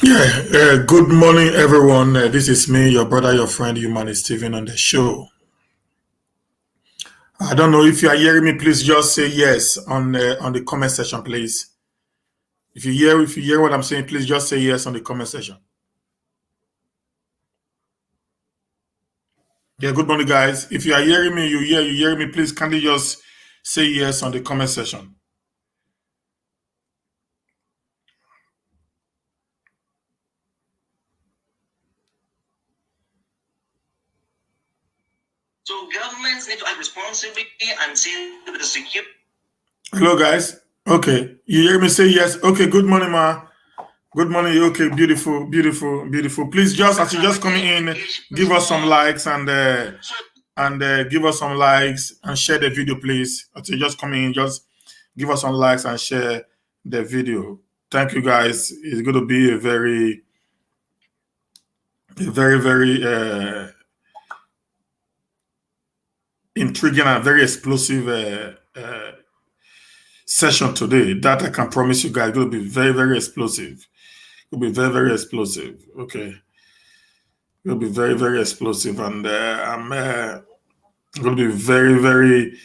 Good morning, everyone. This is me, your brother, your friend, Human Steven, on the show. I don't know if you are hearing me. Please just say yes on the comment section, please. If you hear what I'm saying, please just say yes on the comment section. Yeah, good morning, guys. If you are hearing me, you hearing me. Please kindly just say yes on the comment section. So governments need to act responsibly and see to the security. Hello, guys. Okay, you hear me? Say yes. Okay. Good morning, ma. Good morning. Okay, beautiful, beautiful, beautiful. Please, as you just coming in, give us some likes and give us some likes and share the video, please. As you just coming in, just give us some likes and share the video. Thank you, guys. It's going to be a very, intriguing and very explosive session today. That I can promise you guys. It's going to be very, very explosive. It'll be very, very explosive. Okay. It'll be very, very explosive. And I'm going to be very, very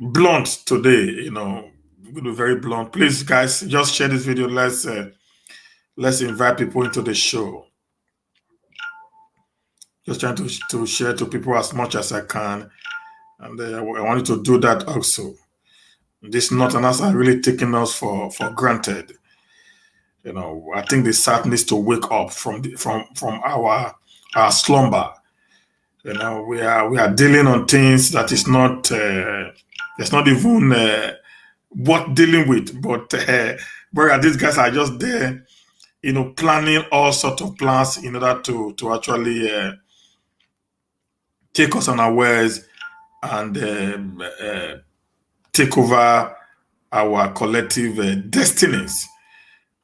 blunt today. I'm going to be very blunt. Please, guys, just share this video. Let's invite people into the show. Just trying to share to people as much as I can. And I want you to do that also. This Northerners are really taking us for granted. I think the South needs to wake up from our slumber. We are dealing on things that is not it's not even worth dealing with. But whereas these guys are just there, planning all sorts of plans in order to actually take us unawares and take over our collective destinies.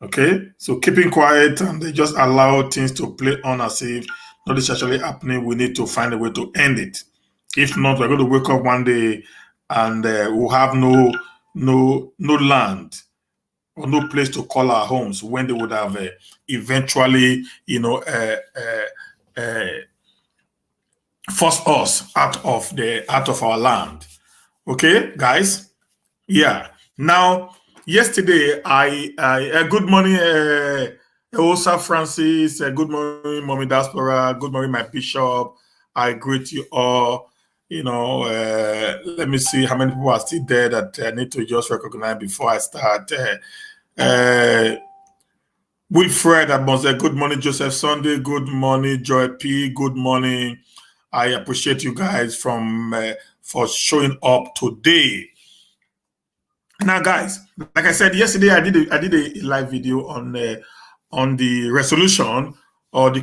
Okay, so keeping quiet and they just allow things to play on as if nothing is actually happening. We need to find a way to end it. If not, we're going to wake up one day and we'll have no land or no place to call our homes when they would have eventually, forced us out of our land. Okay, guys. Yeah. Now, yesterday, I good morning, Osa Francis. Good morning, Mommy Diaspora. Good morning, my bishop. I greet you all. Let me see how many people are still there that I need to just recognize before I start. Wilfred Abonze, good morning, Joseph Sunday. Good morning, Joy P. Good morning. I appreciate you guys for showing up today. Now, guys, like I said yesterday, I did a live video on the resolution or the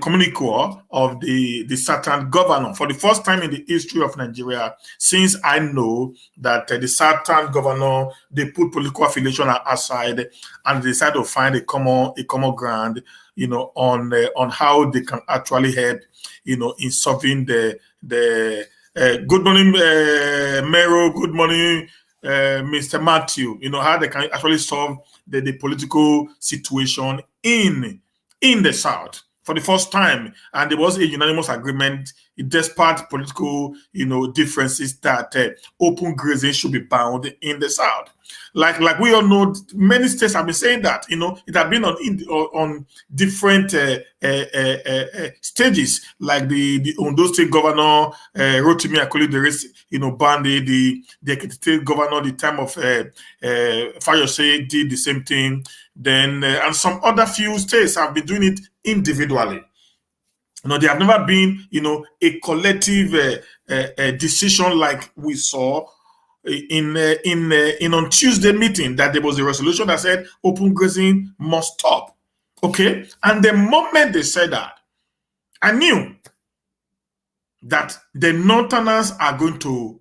communique of the Southern governor for the first time in the history of Nigeria. Since I know that the Southern governor, they put political affiliation aside and they decide to find a common ground, on how they can actually help, in solving the good morning, Mero. Good morning. Mr. Matthew, how they can actually solve the political situation in the South for the first time. And there was a unanimous agreement, despite political, differences, that open grazing should be bound in the South. Like we all know, many states have been saying that. It has been on different stages. Like the Ondo State Governor Rotimi Akeredolu, banned the Ekiti State Governor. The time of Fayose did the same thing. Then and some other few states have been doing it individually. They have never been, a collective decision like we saw in on Tuesday meeting, that there was a resolution that said open grazing must stop. Okay, and the moment they said that, I knew that the Northerners are going to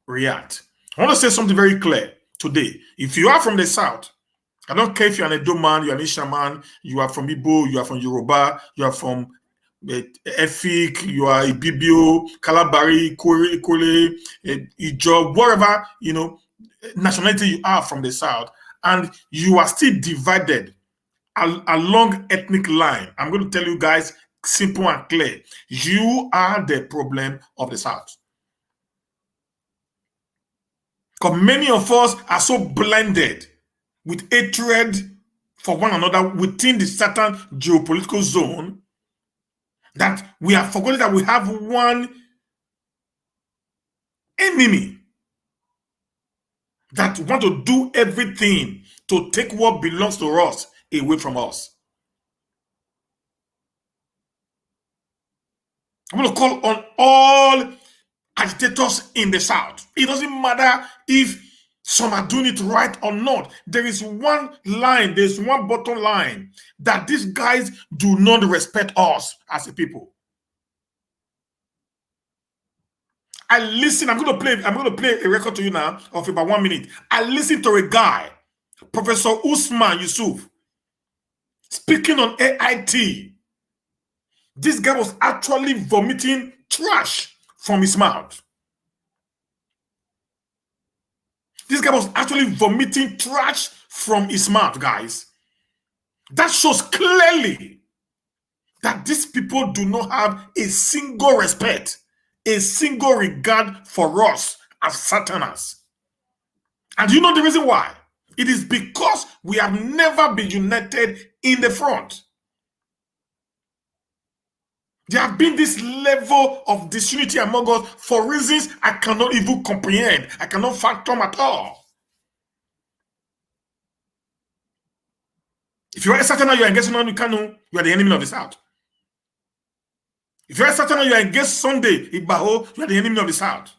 react. I want to say something very clear today. If you are from the South, I don't care if you're an Edo man, you're an Isha man, you are from Igbo, you are from Yoruba, you are from Efik, you are Ibibio, Kalabari, Ikole, Ijo, wherever, nationality you are from the South, and you are still divided along ethnic line. I'm going to tell you guys simple and clear. You are the problem of the South. Because many of us are so blended with hatred for one another within the certain geopolitical zone that we have forgotten that we have one enemy that want to do everything to take what belongs to us away from us. I'm going to call on all agitators in the South. It doesn't matter if some are doing it right or not. There is one line, there's one bottom line, that these guys do not respect us as a people. I listen, I'm going to play a record to you now of about 1 minute. I listened to a guy, Professor Usman Yusuf, speaking on AIT. This guy was actually vomiting trash from his mouth. This guy was actually vomiting trash from his mouth, guys. That shows clearly that these people do not have a single respect, a single regard for us as Southerners. And you know the reason why? It is because we have never been united in the front. There have been this level of disunity among us for reasons I cannot even comprehend. I cannot fathom at all. If you're a Southerner, you're against Nnamdi Kanu, you are the enemy of the South. If you're a Southerner, you are against Sunday Igboho, you are the enemy of the South.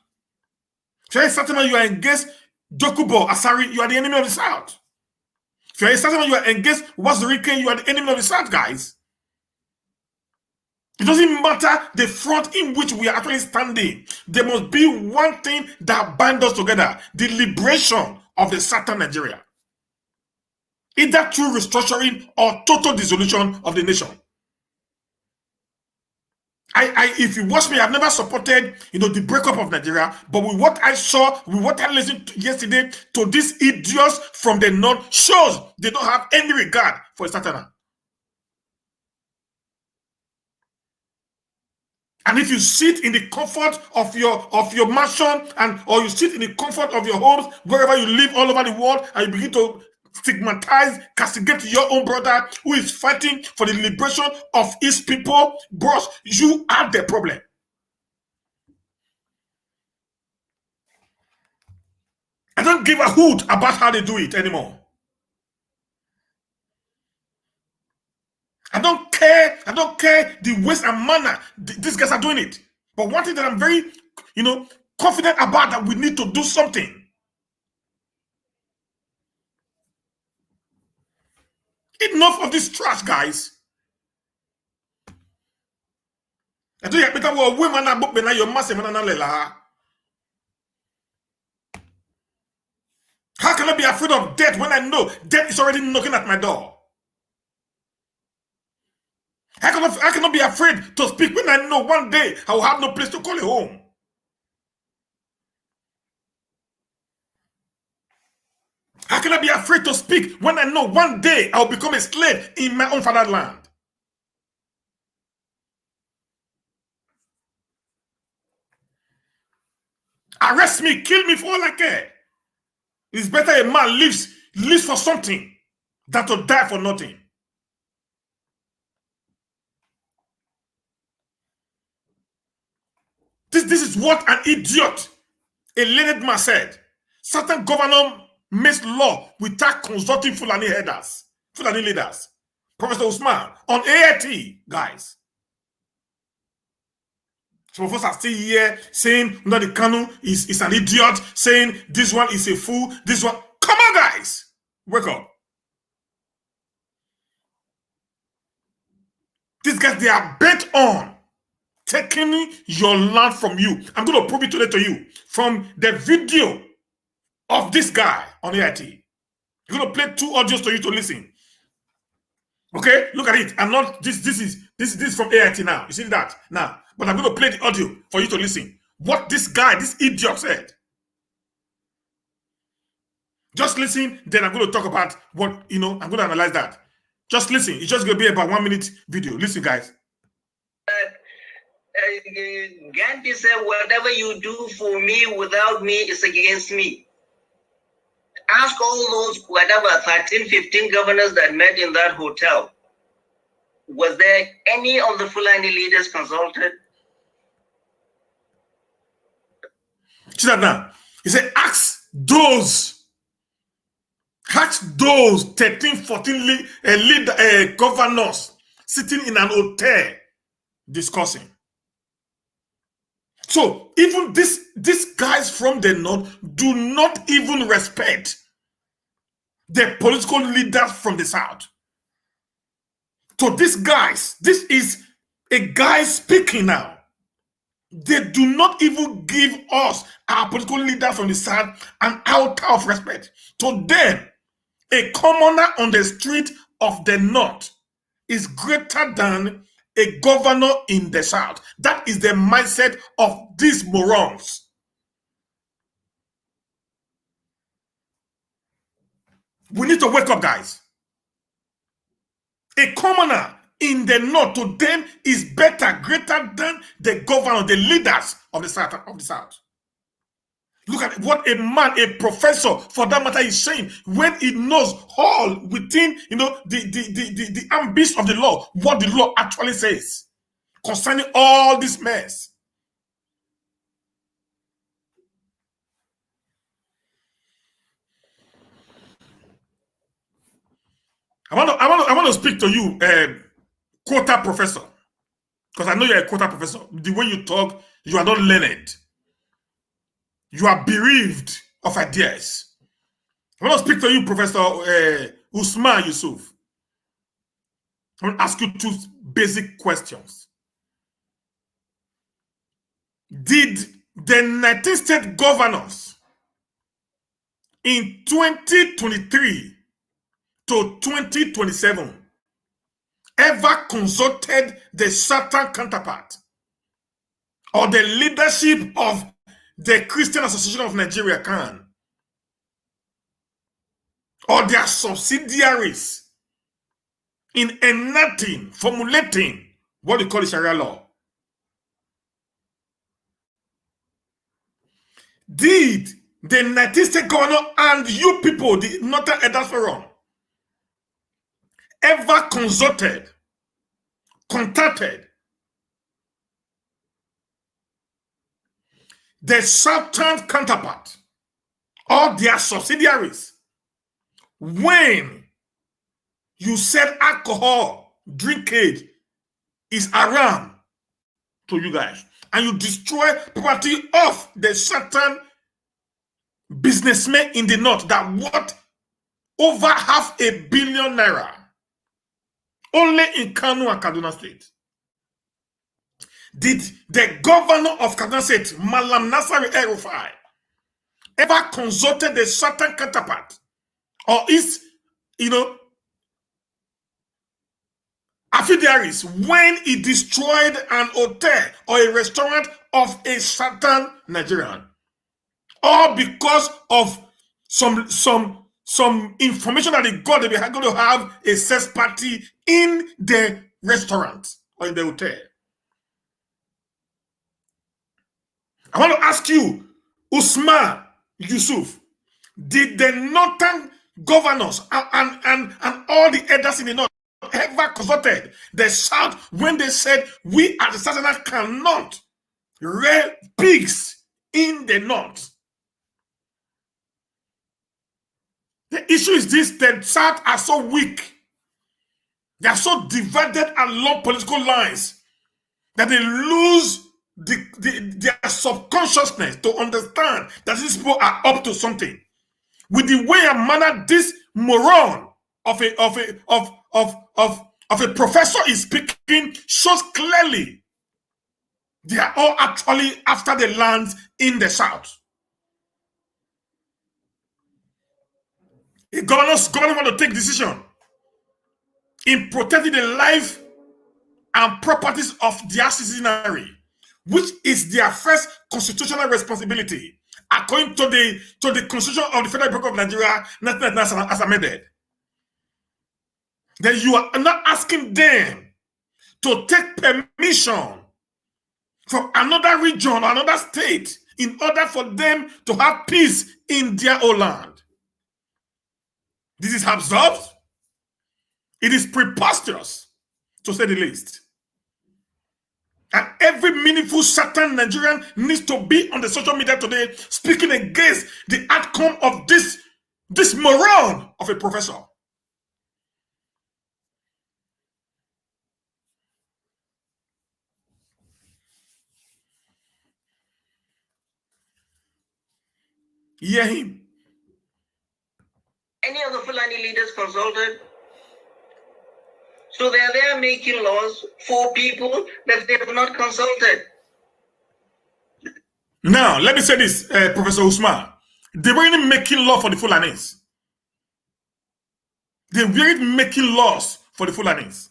If you're a Southerner, you are against Dokubo Asari, you are the enemy of the South. If you're a Southerner, you are against Wazirike, you are the enemy of the South, guys. It doesn't matter the front in which we are actually standing. There must be one thing that binds us together: the liberation of the Southern Nigeria. Either through restructuring or total dissolution of the nation. If you watch me, I've never supported, the breakup of Nigeria, but with what I saw, with what I listened to yesterday to these idiots from the north, shows they don't have any regard for a Southerner. And if you sit in the comfort of your mansion or you sit in the comfort of your homes, wherever you live all over the world, and you begin to stigmatize, castigate your own brother who is fighting for the liberation of his people, bros, you are the problem. I don't give a hoot about how they do it anymore. I don't care the ways and manner these guys are doing it. But one thing that I'm very, confident about, that we need to do something. Enough of this trash, guys. I do you better women are book your massive lela. How can I be afraid of death when I know death is already knocking at my door? I cannot be afraid to speak when I know one day I will have no place to call a home. How can I be afraid to speak when I know one day I will become a slave in my own fatherland? Arrest me, kill me for all I care. It's better a man lives for something than to die for nothing. This is what an idiot, a learned man said. Certain governor makes law without consulting Fulani leaders. Professor Usman on AIT, guys. Some of us are still here saying Nnamdi Kanu is an idiot, saying this one is a fool, this one. Come on, guys. Wake up. These guys, they are bent on taking your land from you. I'm going to prove it today to you from the video of this guy on AIT. I'm going to play 2 audios to you to listen. Okay, look at it. I'm not this is from AIT now. You see that now? But I'm going to play the audio for you to listen. What this guy, this idiot said. Just listen, then I'm going to talk about what, I'm going to analyze that. Just listen. It's just going to be about 1 minute video. Listen, guys. Gandhi said, whatever you do for me without me is against me. Ask all those, whatever, 13, 15 governors that met in that hotel. Was there any of the Fulani leaders consulted? See that now? He said, ask those 13, 14 governors sitting in an hotel discussing. So even these guys from the north do not even respect the political leaders from the south. So these guys, this is a guy speaking now. They do not even give us, our political leaders from the south, an ounce of respect. To them, a commoner on the street of the north is greater than a governor in the south. That is the mindset of these morons. We need to wake up, guys. A commoner in the north to them is better, greater than the governor, the leaders of the south. Look at what a man, a professor, for that matter, is saying when he knows all within, the ambition of the law, what the law actually says concerning all this mess. I want to speak to you, quota professor, because I know you're a quota professor. The way you talk, you are not learned. You are bereaved of ideas. I want to speak to you, Professor Usman Yusuf. I want to ask you 2 basic questions. Did the 19 state governors in 2023 to 2027 ever consulted the Southern counterpart or the leadership of the Christian Association of Nigeria, CAN, or their subsidiaries in enacting, formulating what we call the Sharia law? Did the 19 state governor and you people, the Northern Elders Forum, ever contacted the Southern counterpart or their subsidiaries when you said alcohol drinkage is around to you guys, and you destroy property of the certain businessmen in the north that worth over $500 million only in Kano and Kaduna State? Did the governor of Kaduna State, Malam Nasari El-Rufai, ever consulted the certain counterpart or his, affiliates when he destroyed an hotel or a restaurant of a certain Nigerian? All because of some information that they got, they were going to have a sex party in the restaurant or in the hotel. I want to ask you, Usman Yusuf, did the northern governors and all the elders in the north ever consulted the south when they said we as the southerners cannot rear pigs in the north? The issue is this: the south are so weak, they are so divided along political lines that they lose their subconsciousness to understand that these people are up to something. With the way and manner this moron of a professor is speaking shows clearly they are all actually after the lands in the south. A government want to take decision in protecting the life and properties of their citizenry, which is their first constitutional responsibility, according to the Constitution of the Federal Republic of Nigeria, nothing as amended. Then you are not asking them to take permission from another region or another state in order for them to have peace in their own land. This is absurd. It is preposterous, to say the least. And every meaningful certain Nigerian needs to be on the social media today speaking against the outcome of this moron of a professor. Hear him. Any of the Fulani leaders consulted? So they are there making laws for people that they have not consulted. Now, let me say this, Professor Usman. They weren't making law for the Fulanis. They weren't making laws for the Fulanis.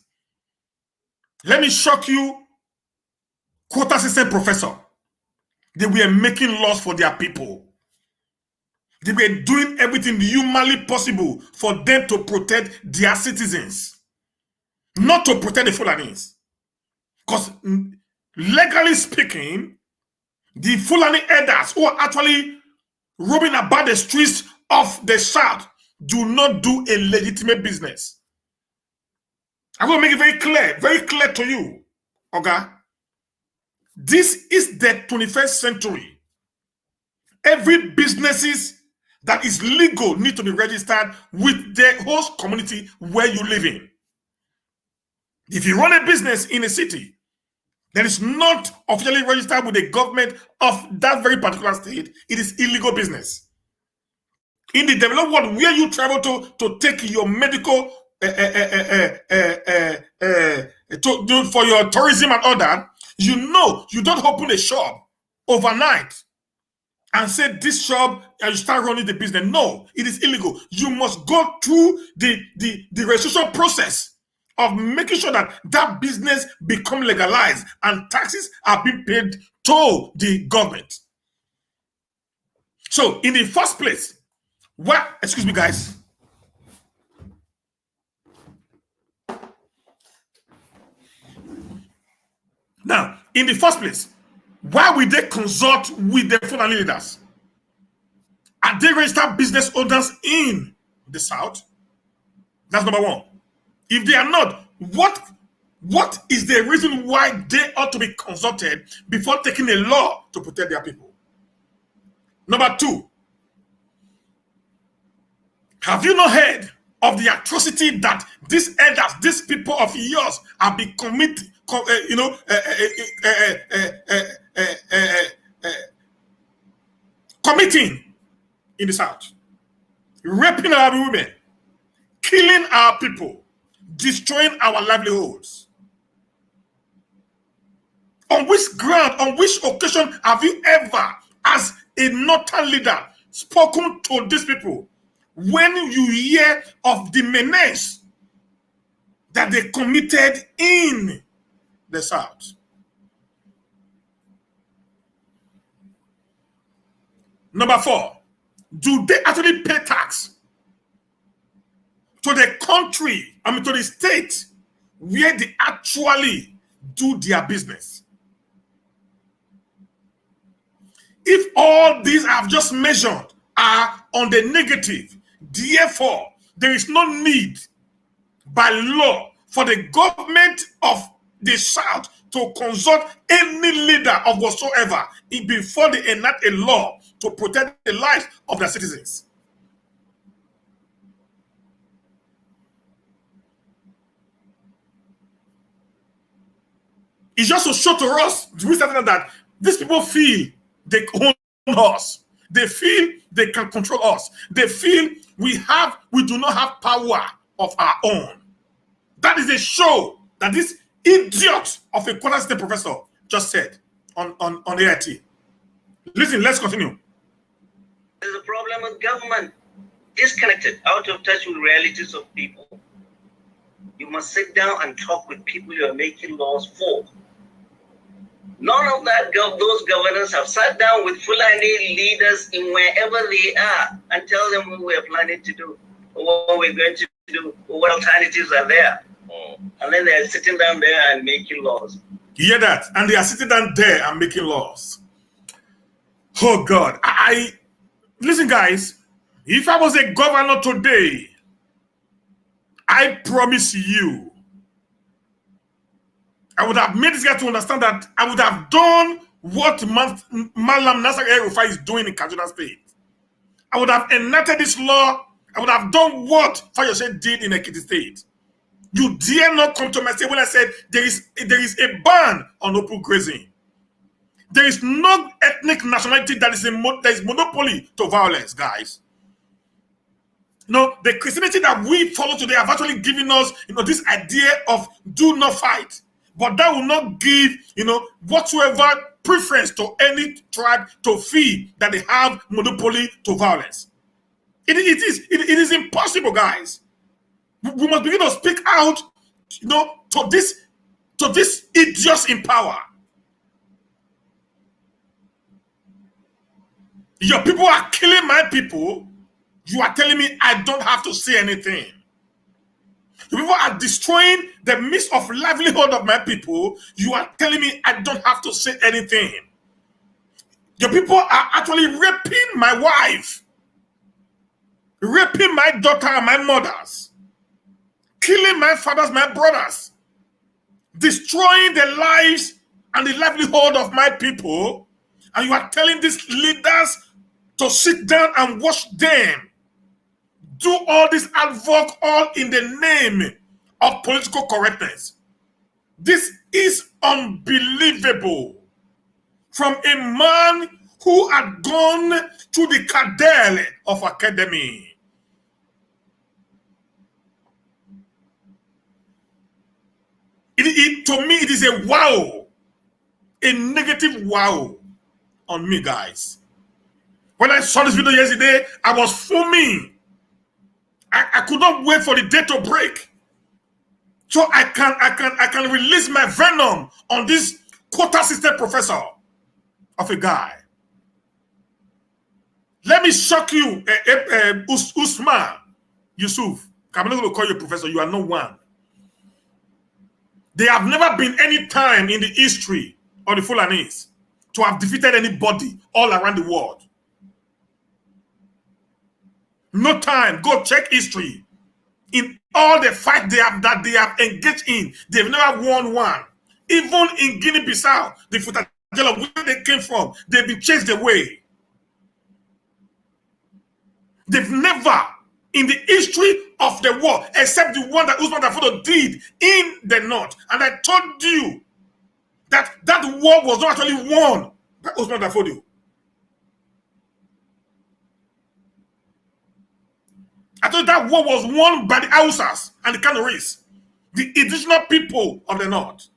Let me shock you, quota system professor. They were making laws for their people. They were doing everything humanly possible for them to protect their citizens, not to protect the Fulanis. Because legally speaking, the Fulani elders who are actually roaming about the streets of the South do not do a legitimate business. I'm going to make it very clear to you, okay? This is the 21st century. Every businesses that is legal need to be registered with the host community where you live in. If you run a business in a city that is not officially registered with the government of that very particular state, it is illegal business. In the developed world where you travel to take your medical for your tourism and all that, you don't open a shop overnight and say this shop and you start running the business. No, it is illegal. You must go through the registration process of making sure that that business become legalized and taxes are being paid to the government. So in the first place, excuse me guys. Now, in the first place, why would they consult with the Fulani leaders? Are they registered business owners in the South? That's number one. If they are not, what is the reason why they ought to be consulted before taking a law to protect their people? Number two, have you not heard of the atrocity that these elders, these people of yours, have been committing? Committing in the South, raping our women, killing our people, destroying our livelihoods. On which ground, on which occasion have you ever, as a northern leader, spoken to these people when you hear of the menace that they committed in the South? Number four, do they actually pay tax to the country, to the state where they actually do their business? If all these I've just mentioned are on the negative, therefore, there is no need by law for the government of the South to consult any leader of whatsoever before they enact a law to protect the lives of their citizens. It's just to show to us that these people feel they own us. They feel they can control us. They feel we do not have power of our own. That is a show that this idiot of a quarter state professor just said on AIT. Listen, let's continue. There's a problem with government. Disconnected, out of touch with realities of people. You must sit down and talk with people you are making laws for. None of those governors have sat down with Fulani leaders in wherever they are and tell them what we're planning to do, or what we're going to do, or what alternatives are there. And then they're sitting down there and making laws. You hear that? And they are sitting down there and making laws. Oh God. Listen, guys, if I was a governor today, I promise you, I would have made this guy to understand that I would have done what Malam Nasser El-Rufai is doing in Kaduna State. I would have enacted this law. I would have done what Fayose did in Ekiti State. You dare not come to my state when I said there is a ban on open grazing. There is no ethnic nationality that is monopoly to violence, guys. No, the Christianity that we follow today have actually given us, this idea of do not fight. But that will not give, whatsoever preference to any tribe to feel that they have monopoly to violence. It is impossible, guys. We must begin to speak out, to this idiots in power. Your people are killing my people. You are telling me I don't have to say anything. The people are destroying the means of livelihood of my people. You are telling me I don't have to say anything. Your people are actually raping my wife, raping my daughter and my mothers, killing my fathers, my brothers, destroying the lives and the livelihood of my people. And you are telling these leaders to sit down and watch them do all this havoc, all in the name of political correctness. This is unbelievable. From a man who had gone to the cadre of academy. To me, it is a wow. A negative wow on me, guys. When I saw this video yesterday, I was fuming. I could not wait for the day to break, so I can release my venom on this quota system professor of a guy. Let me shock you, Usman Yusuf. I'm not going to call you professor. You are no one. There have never been any time in the history of the Fulanis to have defeated anybody all around the world. No time. Go check history. In all the fight that they have engaged in, they've never won one. Even in Guinea-Bissau, the Futajela, where they came from, they've been chased away. They've never, in the history of the war, except the one that Usman Dafodo did in the north. And I told you that war was not actually won by Usman Dafodo. I thought that war was won by the Hausas and the Canaries, the indigenous people of the north.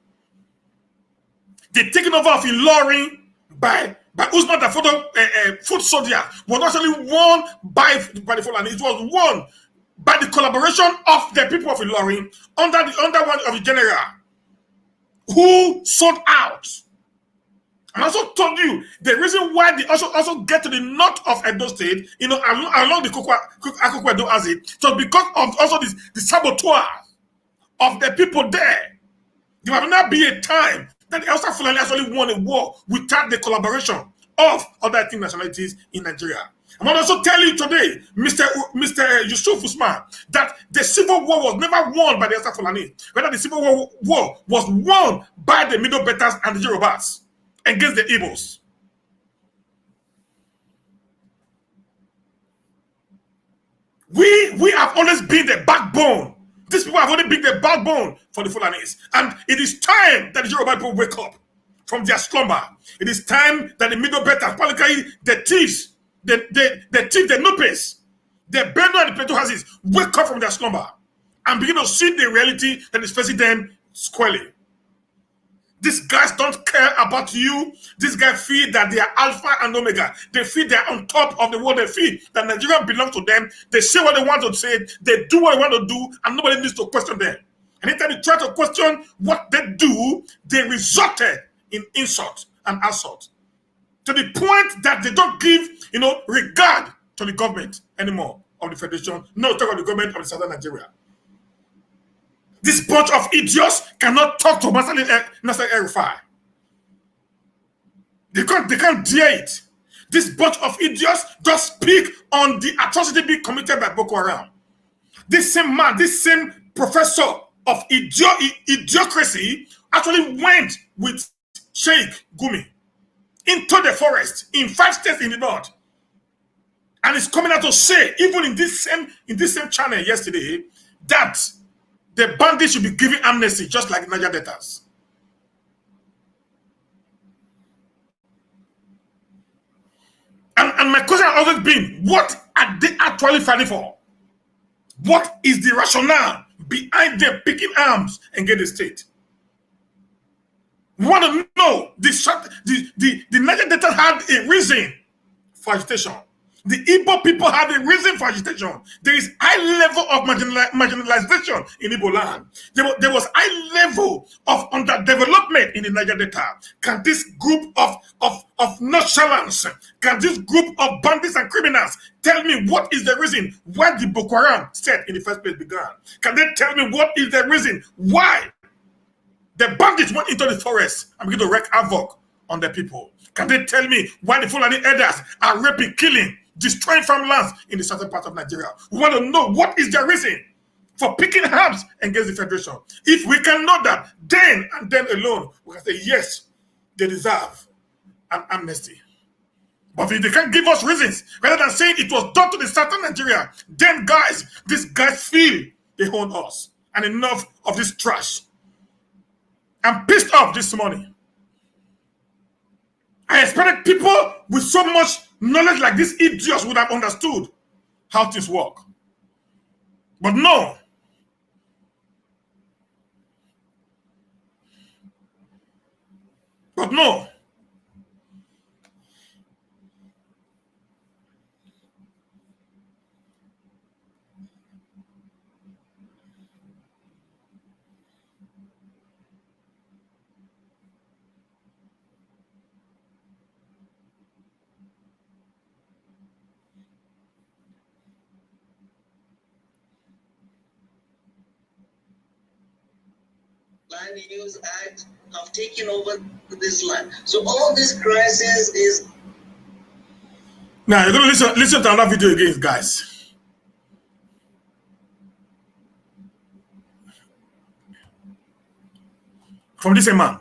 The taking over of Ilorin by Usman Dafodo foot soldiers was not actually won by the Fulani. It was won by the collaboration of the people of Ilorin under one of the general who sold out. I also told you the reason why they also get to the north of Edo State, along the Akoko-Edo Axis, so because of also the saboteurs of the people there. There will not be a time that the Hausa Fulani actually won a war without the collaboration of other ethnic nationalities in Nigeria. I want to also tell you today, Mr. Yusuf Usman, that the civil war was never won by the Hausa Fulani. Rather, the civil war was won by the Middle Betas and the Yorubas against the Igbos. We have always been the backbone. These people have only been the backbone for the Fulanis. And it is time that the Yoruba people wake up from their slumber. It is time that the Middle Betas, particularly the thieves, the Nupes, the Benue and the Petuhazis, wake up from their slumber and begin to see the reality that is facing them squarely. These guys don't care about you. These guys feel that they are Alpha and Omega. They feel they are on top of the world. They feel that Nigeria belongs to them. They say what they want to say. They do what they want to do, and nobody needs to question them. Anytime you try to question what they do, they resorted in insult and assault, to the point that they don't give, regard to the government anymore of the Federation, no talk of the government of the Southern Nigeria. This bunch of idiots cannot talk to Nasser El-Rufai. They can't dare it. This bunch of idiots just speak on the atrocity being committed by Boko Haram. This same man, this same professor of idiocracy actually went with Sheikh Gumi into the forest in 5 states in the north. And it's coming out to say, even in this same channel yesterday, that the bandits should be given amnesty just like Niger debtors. And my question has always been, what are they actually fighting for? What is the rationale behind them picking arms and get the state? We want to know the Niger debtors had a reason for agitation. The Igbo people have a reason for agitation. There is high level of marginalization in Igbo land. There was high level of underdevelopment in the Niger Delta. Can this group of nonchalance, can this group of bandits and criminals tell me what is the reason why the Boko Haram set in the first place began? Can they tell me what is the reason why the bandits went into the forest and began to wreak havoc on the people? Can they tell me why the Fulani elders are raping, killing, destroying farmlands in the southern part of Nigeria? We want to know what is their reason for picking arms against the Federation. If we can know that, then and then alone, we can say, yes, they deserve an amnesty. But if they can't give us reasons, rather than saying it was done to the southern Nigeria, then these guys feel they own us. And enough of this trash. I'm pissed off this morning. I expected people with so much knowledge like these idiots would have understood how things work. But no. But no. Land Use Act have taken over this land. So all this crisis is... Now you're going to listen to another video again, guys. From this man.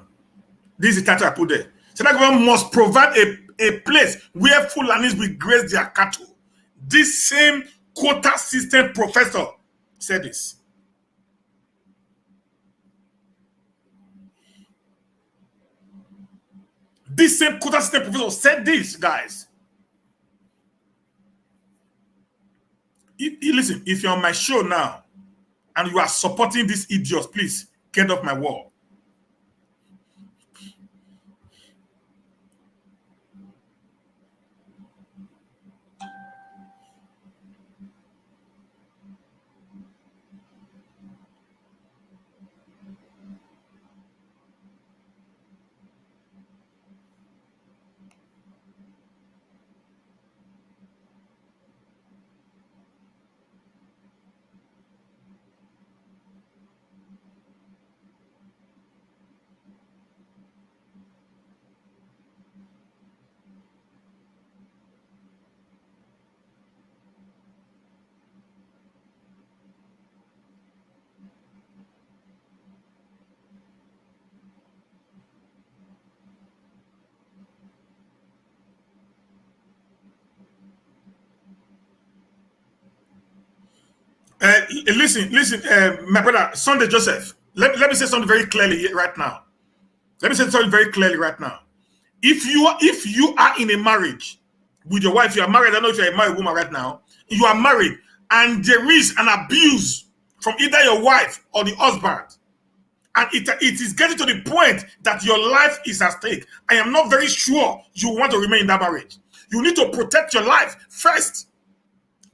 This is the title I put there. So that government must provide a place where Fulanis will graze their cattle. This same quota system professor said this. This same quota system professor said this, guys. Listen, if you're on my show now and you are supporting these idiots, please get off my wall. Listen, my brother, Sunday Joseph, let me say something very clearly right now. If you are in a marriage with your wife, you are married, I don't know if you're a married woman right now, you are married, and there is an abuse from either your wife or the husband, and it is getting to the point that your life is at stake, I am not very sure you want to remain in that marriage. You need to protect your life first.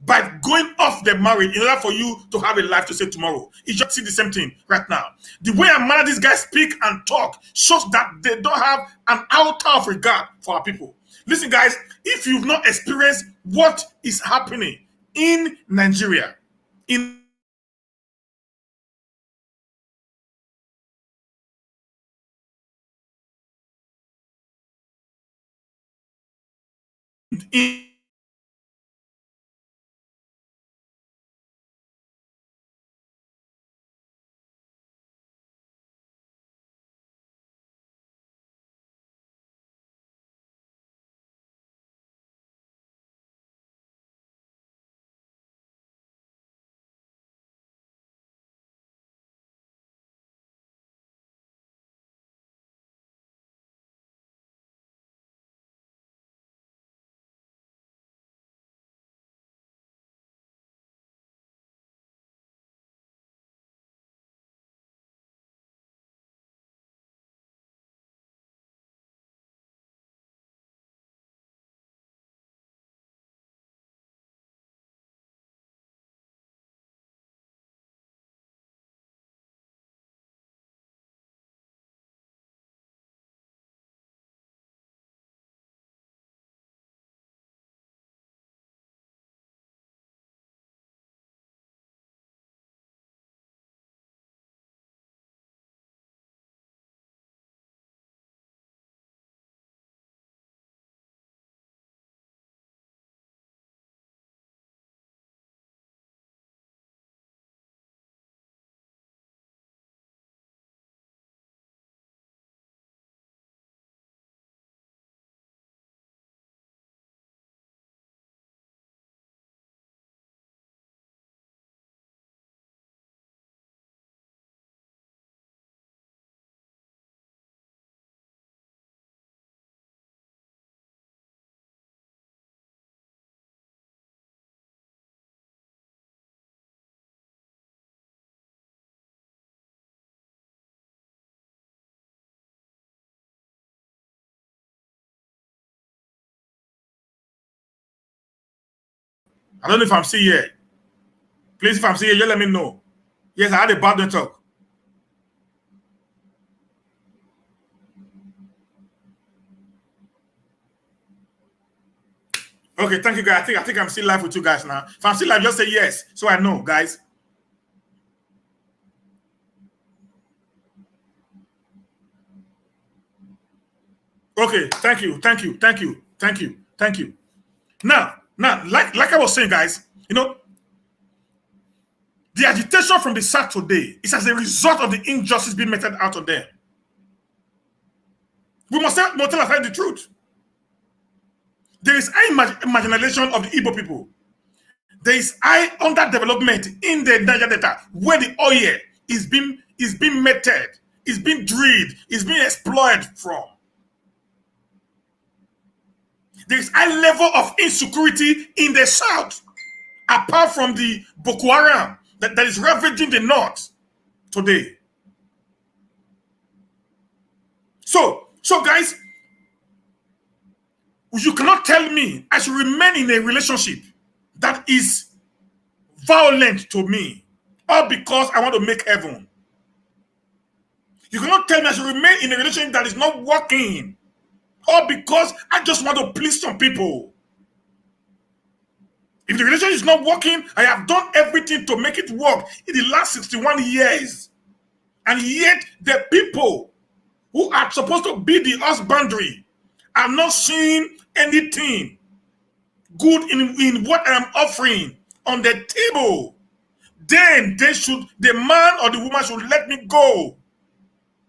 by going off the marriage in order for you to have a life to say tomorrow. You just see the same thing right now. The way and manner these guys speak and talk shows that they don't have an iota of regard for our people. Listen, guys, if you've not experienced what is happening in Nigeria, in I don't know if I'm still here. Please, if I'm still here, you let me know. Yes, I had a bad network. Okay, thank you, guys. I think I'm still live with you guys now. If I'm still live, just say yes, so I know, guys. Okay, thank you. Now, like I was saying, guys, the agitation from the South today is as a result of the injustice being meted out on them. We must tell ourselves the truth. There is high marginalization of the Igbo people. There is high underdevelopment in the Niger Delta where the oil is being meted, is being drilled, is being exploited from. There is high level of insecurity in the South, apart from the Boko Haram that is ravaging the North today. So guys, you cannot tell me I should remain in a relationship that is violent to me, all because I want to make heaven. You cannot tell me I should remain in a relationship that is not working, all because I just want to please some people. If the relationship is not working, I have done everything to make it work in the last 61 years. And yet the people who are supposed to be the husbandry are not seeing anything good in what I'm offering on the table. Then the man or the woman should let me go.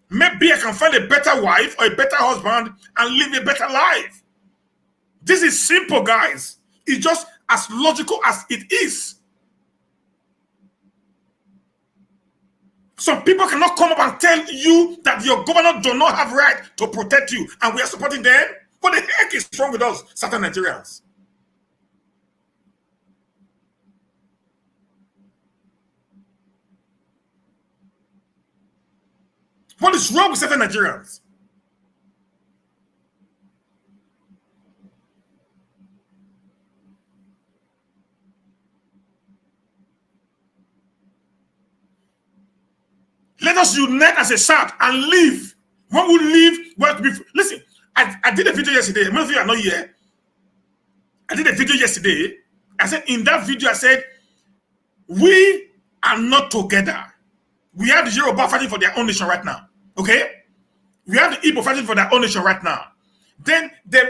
Maybe I can find a better wife or a better husband and live a better life. This is simple, guys. It's just as logical as it is. Some people cannot come up and tell you that your governor does not have right to protect you, and we are supporting them. What the heck is wrong with us, certain Nigerians? What is wrong with certain Nigerians? Let us unite as a South and live. When we live, listen, I did a video yesterday. Most of you are not here. I did a video yesterday. I said, in that video, I said, we are not together. We have the Yoruba fighting for their own nation right now. Okay? We have the Igbo fighting for their own nation right now. Then the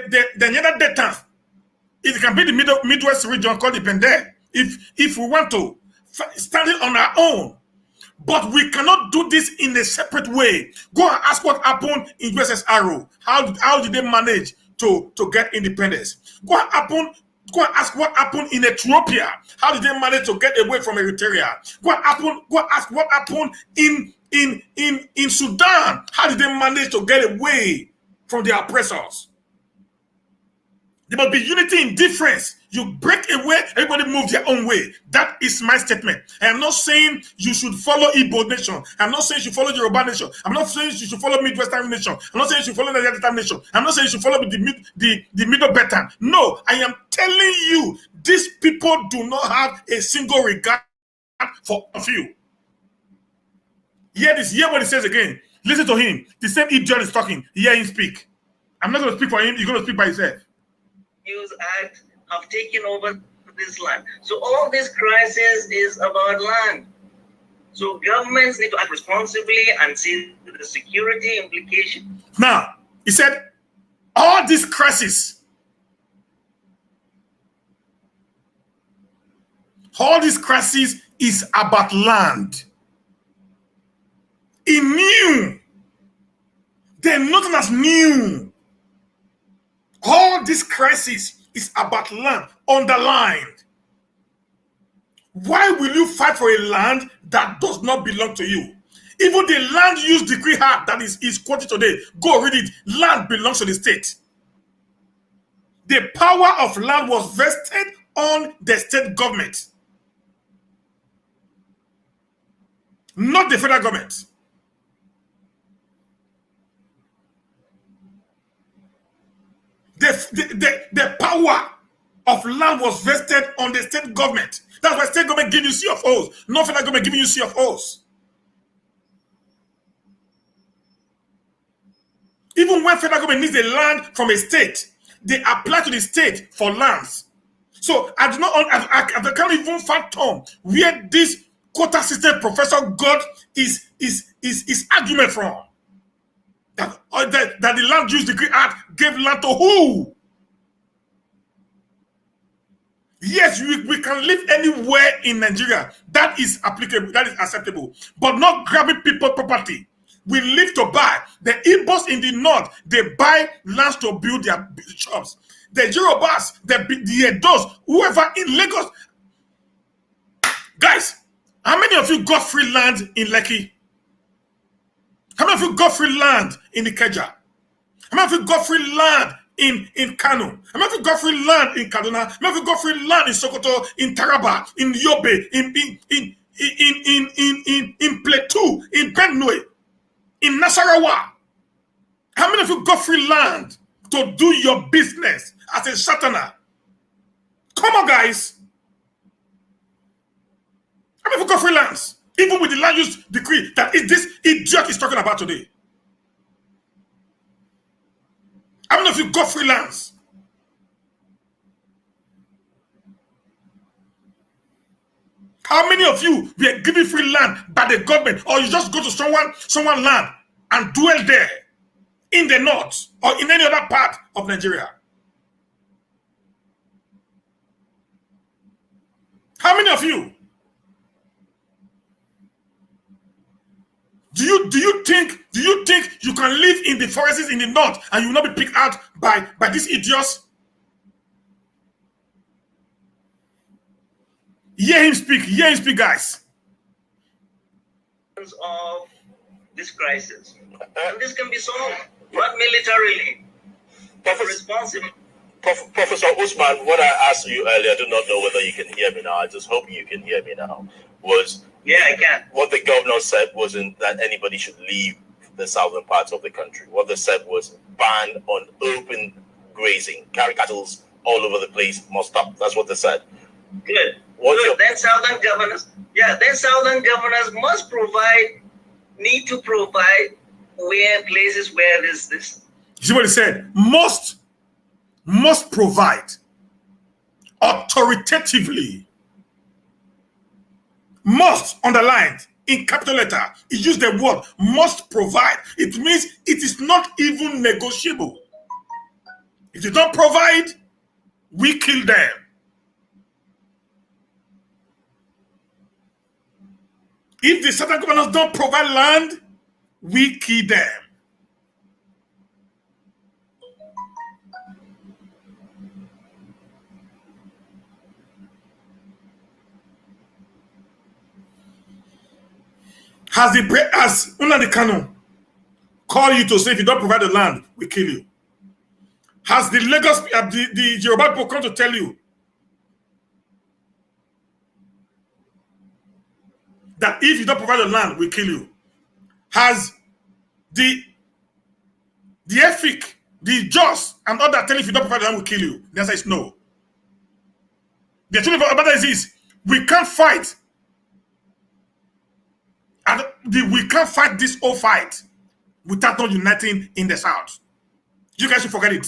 other data, it can be the Midwest region called the Bende. If we want to stand it on our own. But we cannot do this in a separate way. Go and ask what happened in USSR. How did they manage to get independence? Go and ask what happened in Ethiopia. How did they manage to get away from Eritrea? Go and ask what happened in Sudan. How did they manage to get away from their oppressors? There must be unity in difference. You break away, everybody moves their own way. That is my statement. I am not saying you should follow Igbo nation. I'm not saying you should follow Yoruba nation. I'm not saying you should follow Midwestern nation. I'm not saying you should follow the other nation. I'm not saying you should follow the Middle Belt. No, I am telling you, these people do not have a single regard for a few. Hear what he says again. Listen to him. The same idiot is talking. Hear him speak. I'm not going to speak for him. You're going to speak by yourself. Act have taken over this land. So all this crisis is about land. So governments need to act responsibly and see the security implication. Now, he said, all this crisis is about land. He knew. There's nothing that's new. All this crisis is about land, underlined. Why will you fight for a land that does not belong to you? Even the Land Use Decree Act that is quoted today, go read it. Land belongs to the state. The power of land was vested on the state government, not the federal government. The power of land was vested on the state government. That's why state government give you C of O's. No federal government giving you C of O's. Even when federal government needs a land from a state, they apply to the state for lands. So I do not, I can't even fathom where this quota system professor got his argument from. That the Land Use Decree Act gave land to who? Yes, we can live anywhere in Nigeria. That is applicable, that is acceptable. But not grabbing people's property. We live to buy. The Igbos in the north, they buy lands to build their shops. The Yorubas, the Edos, whoever in Lagos. Guys, how many of you got free land in Lekki? How many of you got free land in Ikeja? How many of you got free land in Kano? How many of you got free land in Kaduna? How many of you got free land in Sokoto, in Taraba, in Yobe, in Plateau, in Benue, in Nasarawa? How many of you got free land to do your business as a Shatana? Come on, guys. How many of you got free lands? Even with the Land Use Decree that this idiot is talking about today. How many of you got free lands? How many of you were given free land by the government, or you just go to someone land and dwell there in the north or in any other part of Nigeria? How many of you? Do you think you can live in the forests in the north and you will not be picked out by these idiots? Hear him speak, guys. Of this crisis, and this can be solved, not militarily, but responsibly. Professor Usman, what I asked you earlier, I do not know whether you can hear me now. I just hope you can hear me now. Yeah, I can. What the governor said wasn't that anybody should leave the southern parts of the country. What they said was ban on open grazing. Cattle all over the place must stop. That's what they said. Good. Then southern governors must provide need to provide places where there's this. You see what he said? Must provide authoritatively. Must, underlined in capital letter. He used the word must provide. It means it is not even negotiable. If you don't provide, we kill them. If the Southern governors don't provide land, we kill them. Has Nnamdi Kanu call you to say if you don't provide the land, we kill you? Has the Lagos, the Yoruba people come to tell you that if you don't provide the land, we kill you? Has the Efik, the Jos, and others tell you if you don't provide the land, we kill you? The answer is no. The truth about it is we can't fight. And we can't fight this whole fight without not uniting in the South. You guys should forget it.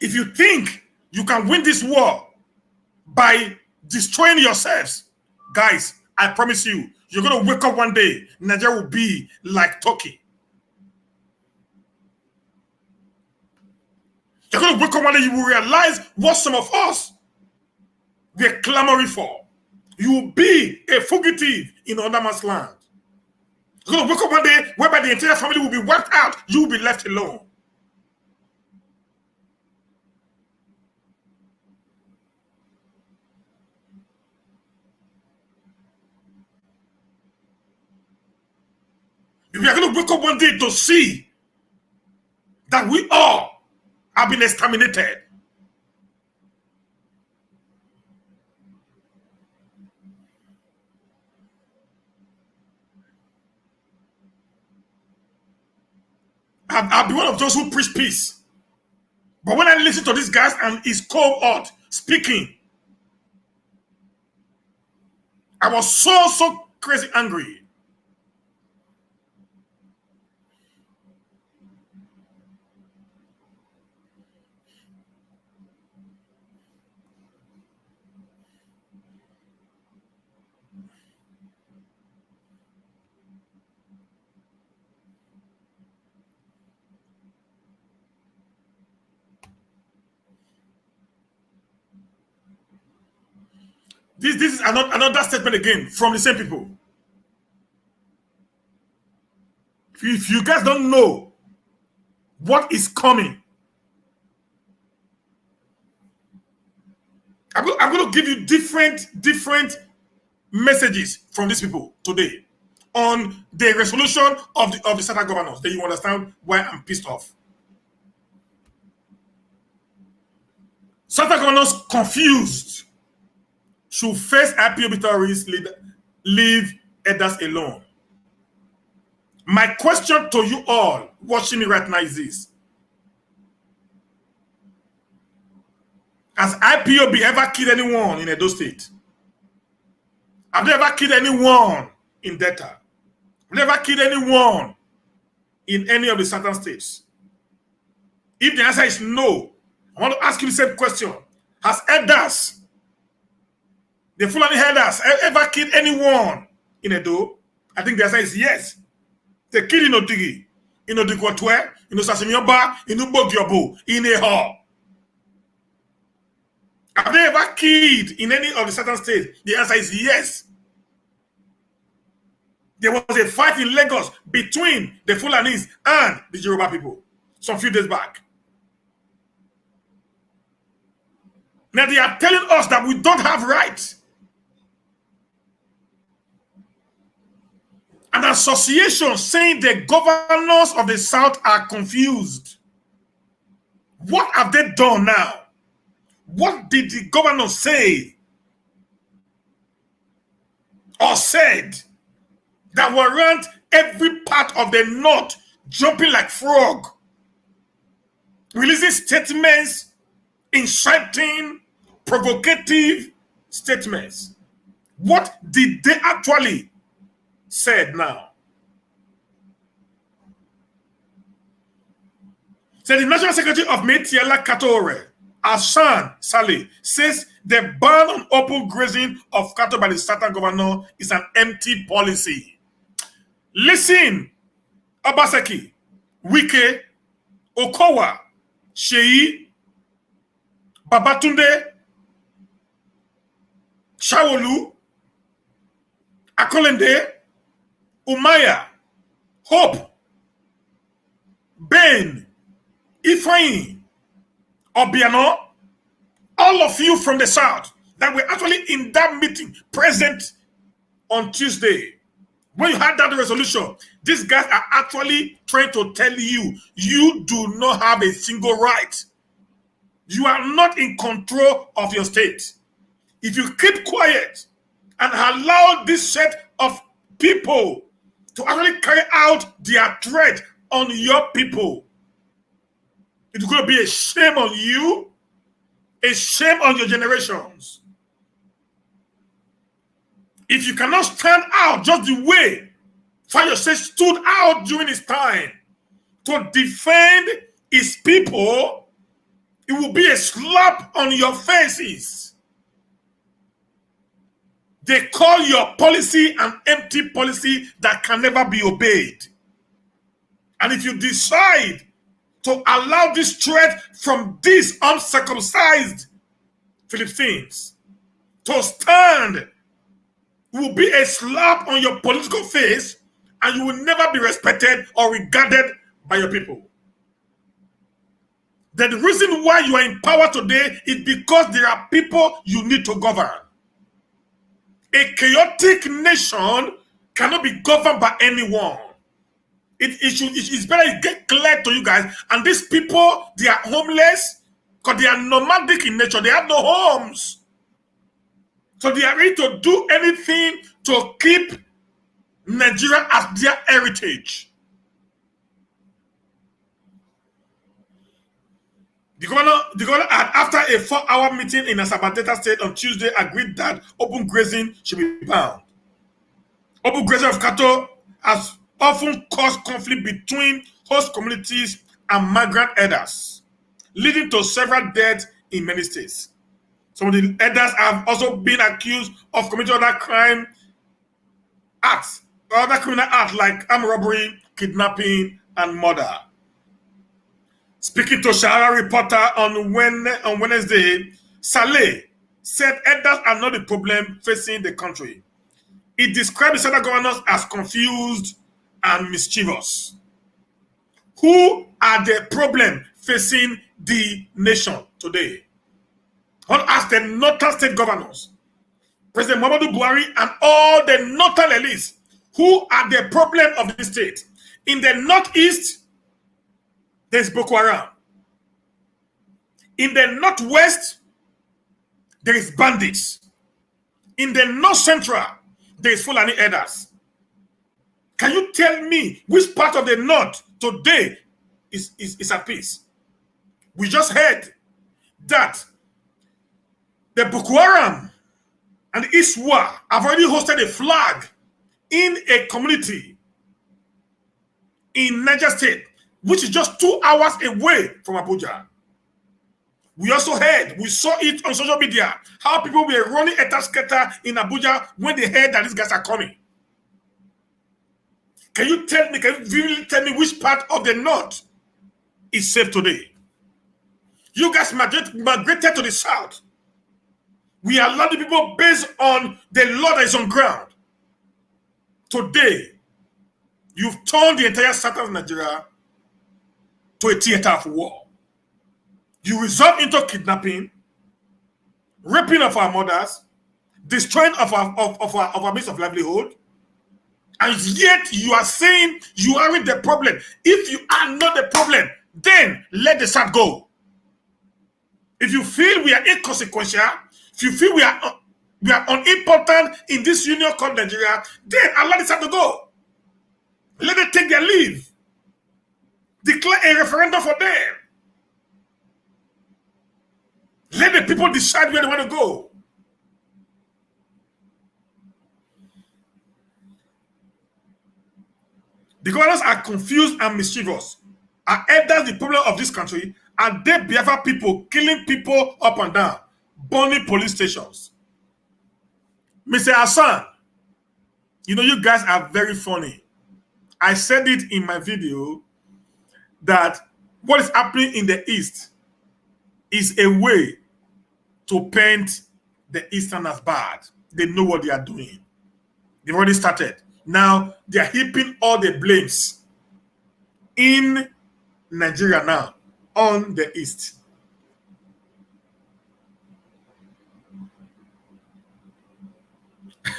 If you think you can win this war by destroying yourselves, guys, I promise you, you're going to wake up one day, Nigeria will be like Turkey. You're going to wake up one day, you will realize what some of us were clamoring for. You will be a fugitive in another man's land. You're going to wake up one day whereby the entire family will be wiped out. You will be left alone. We are going to wake up one day to see that we all have been exterminated. I'll be one of those who preach peace. But when I listen to these guys and his cohort speaking, I was so crazy angry. This is another statement again from the same people. If you guys don't know what is coming, I'm going to give you different messages from these people today on the resolution of the Southern governors. Then you understand why I'm pissed off. Southern governors confused. Should first IPOB terrorists leave others alone? My question to you all watching me right now is this. Has IPOB ever killed anyone in Edo State? Have they ever killed anyone in Delta? Have they ever killed anyone in any of the southern states? If the answer is no, I want to ask you the same question. Has elders, the Fulani herders, ever killed anyone in Edo? I think the answer is yes. They killed in Odigi, in Odigwatwe, in Osasimioba, in Ubogyobo, in Eho. Have they ever killed in any of the southern states? The answer is yes. There was a fight in Lagos between the Fulanis and the Yoruba people some few days back. Now they are telling us that we don't have rights. An association saying the governors of the South are confused. What have they done now? What did the governor say or said that warrant every part of the North jumping like frog, releasing statements, inciting, provocative statements? What did they actually said now. So the National Secretary of Miyetti Allah Cattle, Hassan Saleh, says the ban on open grazing of cattle by the Southern governor is an empty policy. Listen, Obaseki, Wike, Okowa, Sheyi, Babatunde, Shawolu, Akolende, Umaya, Hope, Ben, Ifeanyi, Obiano, all of you from the South that were actually in that meeting present on Tuesday. When you had that resolution, these guys are actually trying to tell you, you do not have a single right. You are not in control of your state. If you keep quiet and allow this set of people to actually carry out their threat on your people, it's going to be a shame on you, a shame on your generations. If you cannot stand out just the way Fayose stood out during his time to defend his people, it will be a slap on your faces. They call your policy an empty policy that can never be obeyed. And if you decide to allow this threat from these uncircumcised Philistines to stand, it will be a slap on your political face, and you will never be respected or regarded by your people. The reason why you are in power today is because there are people you need to govern. A chaotic nation cannot be governed by anyone. It's better to get clear to you guys. And these people, they are homeless because they are nomadic in nature. They have no homes. So they are ready to do anything to keep Nigeria as their heritage. The governor had, after a 4-hour meeting in Asaba Delta State on Tuesday, agreed that open grazing should be banned. Open grazing of cattle has often caused conflict between host communities and migrant herders, leading to several deaths in many states. Some of the herders have also been accused of committing other crime acts, other criminal acts like armed robbery, kidnapping, and murder. Speaking to Shahara Reporter on Wednesday, Saleh said herders are not the problem facing the country. He described the Southern governors as confused and mischievous. Who are the problem facing the nation today? I want to ask the northern state governors, President Muhammadu Buhari and all the northern elites, who are the problem of the state? In the northeast, there's Boko Haram. In the northwest, there is bandits. In the north central, there is Fulani herders. Can you tell me which part of the north today is at peace? We just heard that the Boko Haram and the Iswa have already hosted a flag in a community in Niger State, which is just 2 hours away from Abuja. We also heard, we saw it on social media, how people were running a tasketa in Abuja when they heard that these guys are coming. Can you really tell me which part of the north is safe today? You guys migrated to the south. We allow the people based on the law that is on ground. Today, you've turned the entire south of Nigeria to a theater of war. You resort into kidnapping, raping of our mothers, destroying of our means of livelihood, and yet you are saying you aren't the problem. If you are not the problem, then let the South go. If you feel we are inconsequential, if you feel we are unimportant in this union called Nigeria, then allow the South to go. Let them take their leave. Declare a referendum for them. Let the people decide where they want to go. The governors are confused and mischievous. Are elders the problem of this country? Are they Biafra people killing people up and down, burning police stations? Mr. Hassan, you know, you guys are very funny. I said it in my video that what is happening in the East is a way to paint the Eastern as bad. They know what they are doing. They've already started. Now, they are heaping all the blames in Nigeria now on the East.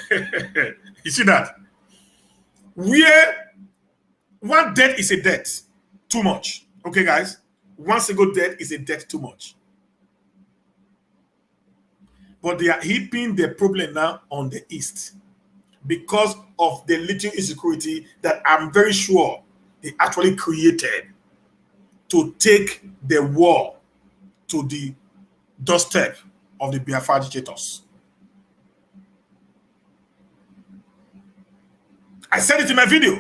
You see that? Where one debt is a debt too much. Okay, guys? One single debt is a debt too much. But they are heaping the problem now on the East because of the little insecurity that I'm very sure they actually created to take the war to the doorstep of the Biafra agitators. I said it in my video,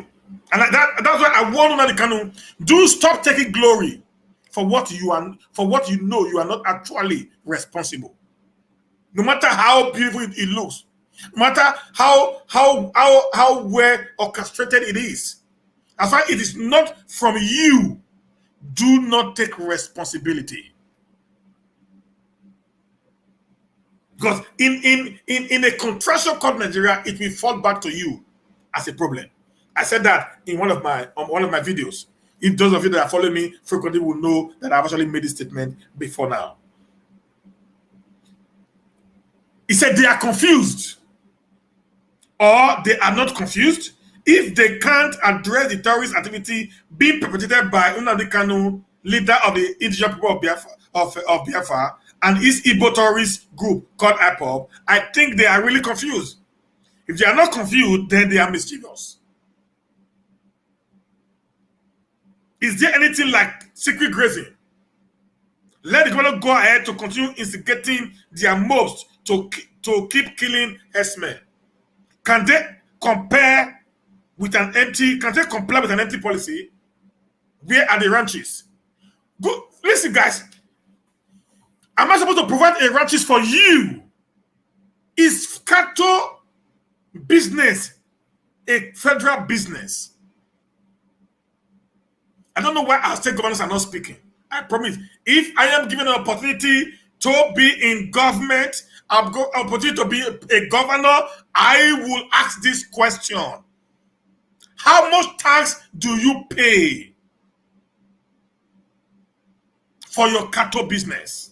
and that's why I warn Nnamdi Kanu: do stop taking glory for what you are, for what you know you are not actually responsible. No matter how beautiful it looks, no matter how well orchestrated it is, as far as it is not from you, do not take responsibility. Because in a contractual court Nigeria, it will fall back to you as a problem. I said that in one of my videos. If those of you that follow me frequently will know that I've actually made this statement before now. He said they are confused, or they are not confused if they can't address the terrorist activity being perpetrated by Nnamdi Kanu, leader of the indigenous people of Biafra, and his Igbo terrorist group called IPOB. I think they are really confused. If they are not confused, then they are mischievous. Is there anything like secret grazing? Let the government go ahead to continue instigating their mobs to keep killing herdsmen. Can they compare with an empty? Can they comply with an empty policy? Where are the ranches? Go, listen, guys. Am I supposed to provide a ranches for you? Is cattle business a federal business? I don't know why our state governors are not speaking. I promise. If I am given an opportunity to be in government, opportunity to be a governor, I will ask this question. How much tax do you pay for your cattle business?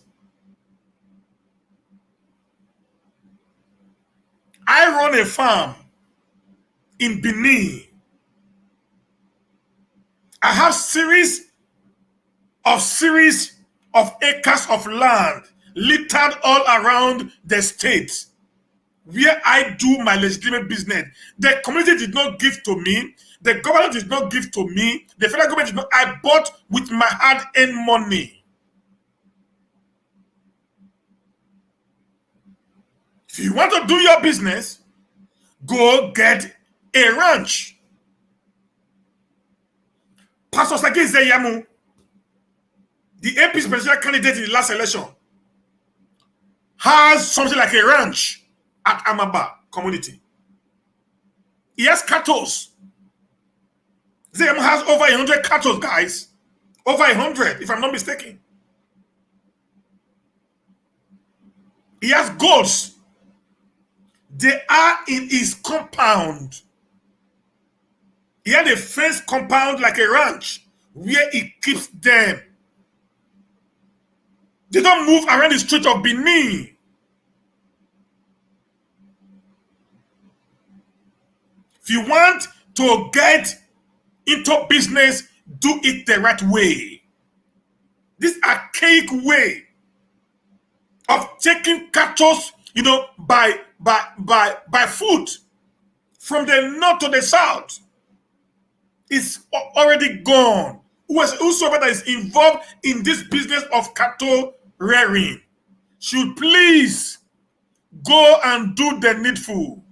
I run a farm in Benin. I have series of acres of land littered all around the state where I do my legitimate business. The community did not give to me. The government did not give to me. The federal government did not. I bought with my hard-earned money. If you want to do your business, go get a ranch. Pastor Saki Zeyamu, the AP's presidential candidate in the last election, has something like a ranch at Amaba community. He has cattle. Zeyamu has over 100 cattle, guys. Over 100, if I'm not mistaken. He has goats. They are in his compound. He had a fenced compound like a ranch where he keeps them. They don't move around the street of Benin. If you want to get into business, do it the right way. This archaic way of taking cattle, by foot from the north to the south is already gone. Whosoever that is involved in this business of cattle rearing should please go and do the needful.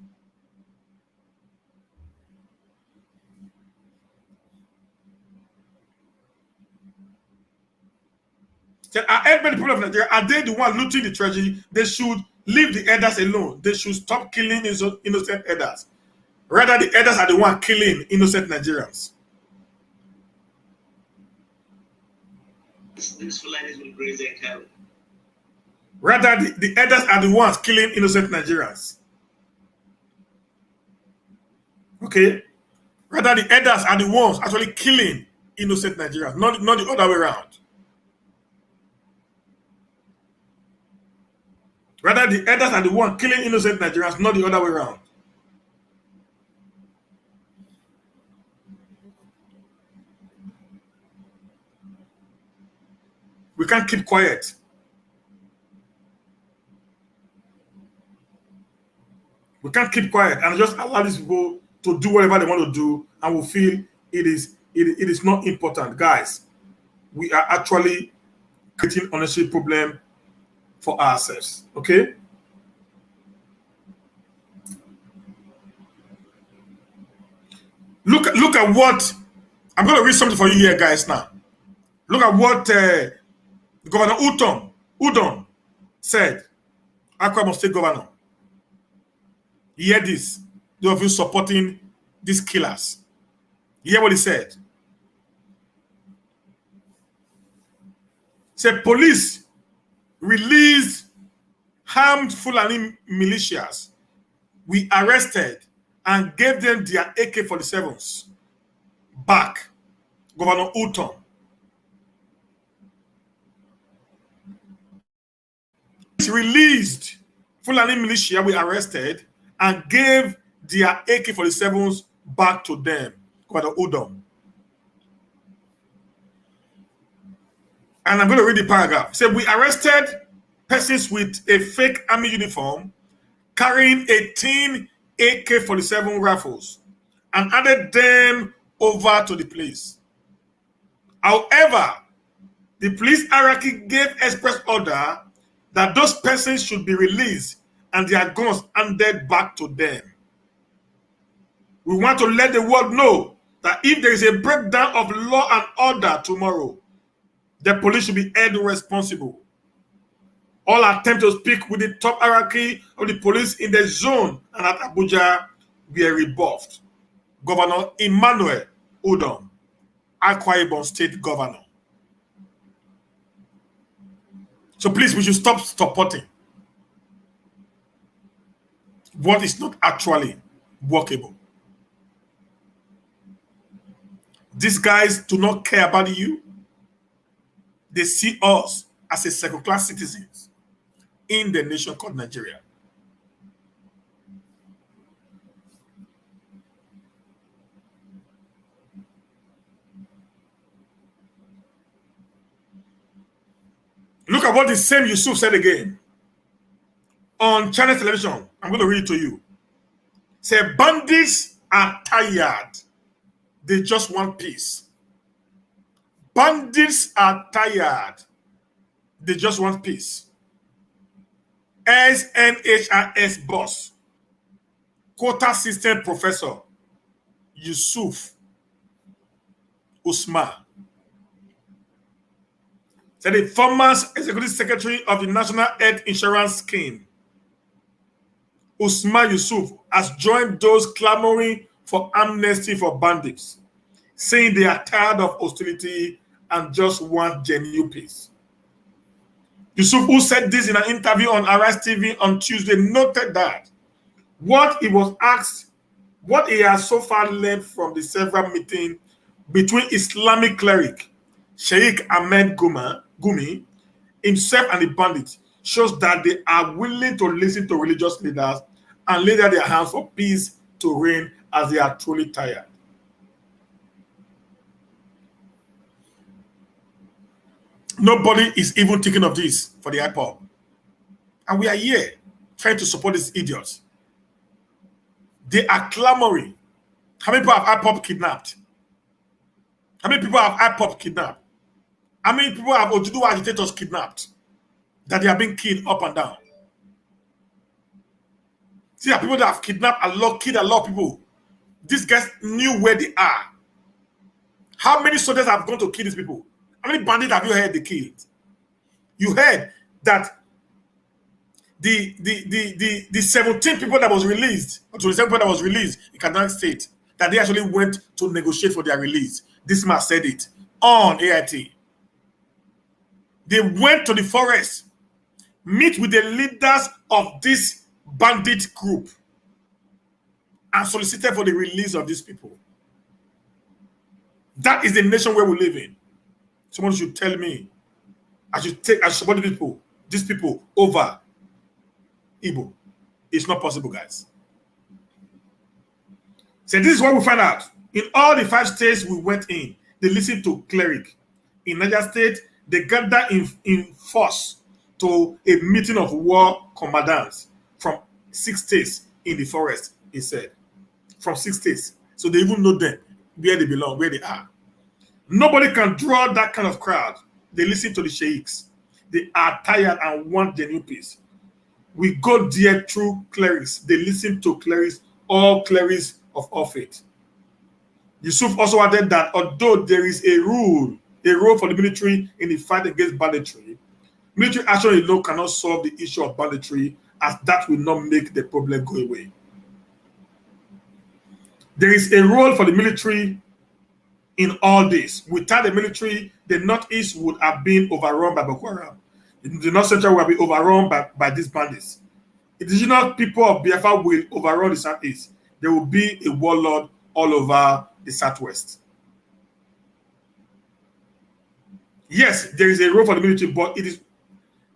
Said, are every people of Nigeria, are they the one looting the treasury? They should leave the elders alone. They should stop killing innocent elders. Rather, the elders are the one killing innocent Nigerians. These Fulanis will graze their cattle. Rather, the elders are the ones killing innocent Nigerians. Okay? Rather, the elders are the ones actually killing innocent Nigerians, not the other way around. Rather, the elders are the ones killing innocent Nigerians, not the other way around. We can't keep quiet. We can't keep quiet and just allow these people to do whatever they want to do, and we feel it is not important. Guys, we are actually creating honestly problem for ourselves. Okay? Look at what I'm going to read something for you here, guys. Now, look at what Governor Udom said. Akwa State Governor. You hear this? Those of you supporting these killers. You hear what he said? Said police released armed Fulani militias. We arrested and gave them their AK-47s back. Governor Udom. Released Fulani militia we arrested and gave their AK-47s back to them. Governor Udom. And I'm going to read the paragraph. It said, we arrested persons with a fake army uniform carrying 18 AK-47 rifles and added them over to the police. However, the police hierarchy gave express order that those persons should be released and their guns handed back to them. We want to let the world know that if there is a breakdown of law and order tomorrow, the police should be held responsible. All attempts to speak with the top hierarchy of the police in the zone and at Abuja were rebuffed. Governor Emmanuel Udom, Akwa Ibom State Governor. So please, we should stop supporting what is not actually workable. These guys do not care about you. They see us as a second-class citizens in the nation called Nigeria. Look at what the same Yusuf said again on channel television. I'm going to read it to you. Say, bandits are tired. They just want peace. Bandits are tired. They just want peace. SNHRS boss, quota system professor, Yusuf Usman. Said the former executive secretary of the National Health Insurance Scheme, Usman Yusuf, has joined those clamoring for amnesty for bandits, saying they are tired of hostility and just want genuine peace. Yusuf, who said this in an interview on Arise TV on Tuesday, noted that what he was asked, what he has so far learned from the several meetings between Islamic cleric Sheikh Ahmed Gumi, himself and the bandits, shows that they are willing to listen to religious leaders and lay their hands for peace to reign as they are truly tired. Nobody is even thinking of this for the IPOB. And we are here trying to support these idiots. They are clamoring. How many people have IPOB kidnapped? How many people have IPOB kidnapped? How many people have Ojudu agitators kidnapped? That they are being killed up and down. See, there are people that have kidnapped killed a lot of people. These guys knew where they are. How many soldiers have gone to kill these people? How many bandits have you heard they killed? You heard that the 17 people that was released, or 27 people that was released in Kaduna State, that they actually went to negotiate for their release. This man said it on AIT. They went to the forest, meet with the leaders of this bandit group, and solicited for the release of these people. That is the nation where we live in. Someone should tell me I should support these people over Igbo. It's not possible, guys. So this is what we found out. In all the 5 states we went in, they listened to cleric. In Niger State, they gathered in force to a meeting of war commandants from 6 states in the forest, he said. From 6 states. So they even know them, where they belong, where they are. Nobody can draw that kind of crowd. They listen to the sheikhs. They are tired and want the new peace. We go there through clerics. They listen to clerics, all clerics of all faith. Yusuf also added that although there is a role for the military in the fight against banditry, military action alone cannot solve the issue of banditry, as that will not make the problem go away. There is a role for the military in all this. Without the military, the Northeast would have been overrun by Boko Haram. The North Central will be overrun by these bandits. Indigenous people of Biafra will overrun the Southeast. There will be a warlord all over the Southwest. Yes, there is a role for the military, but it is,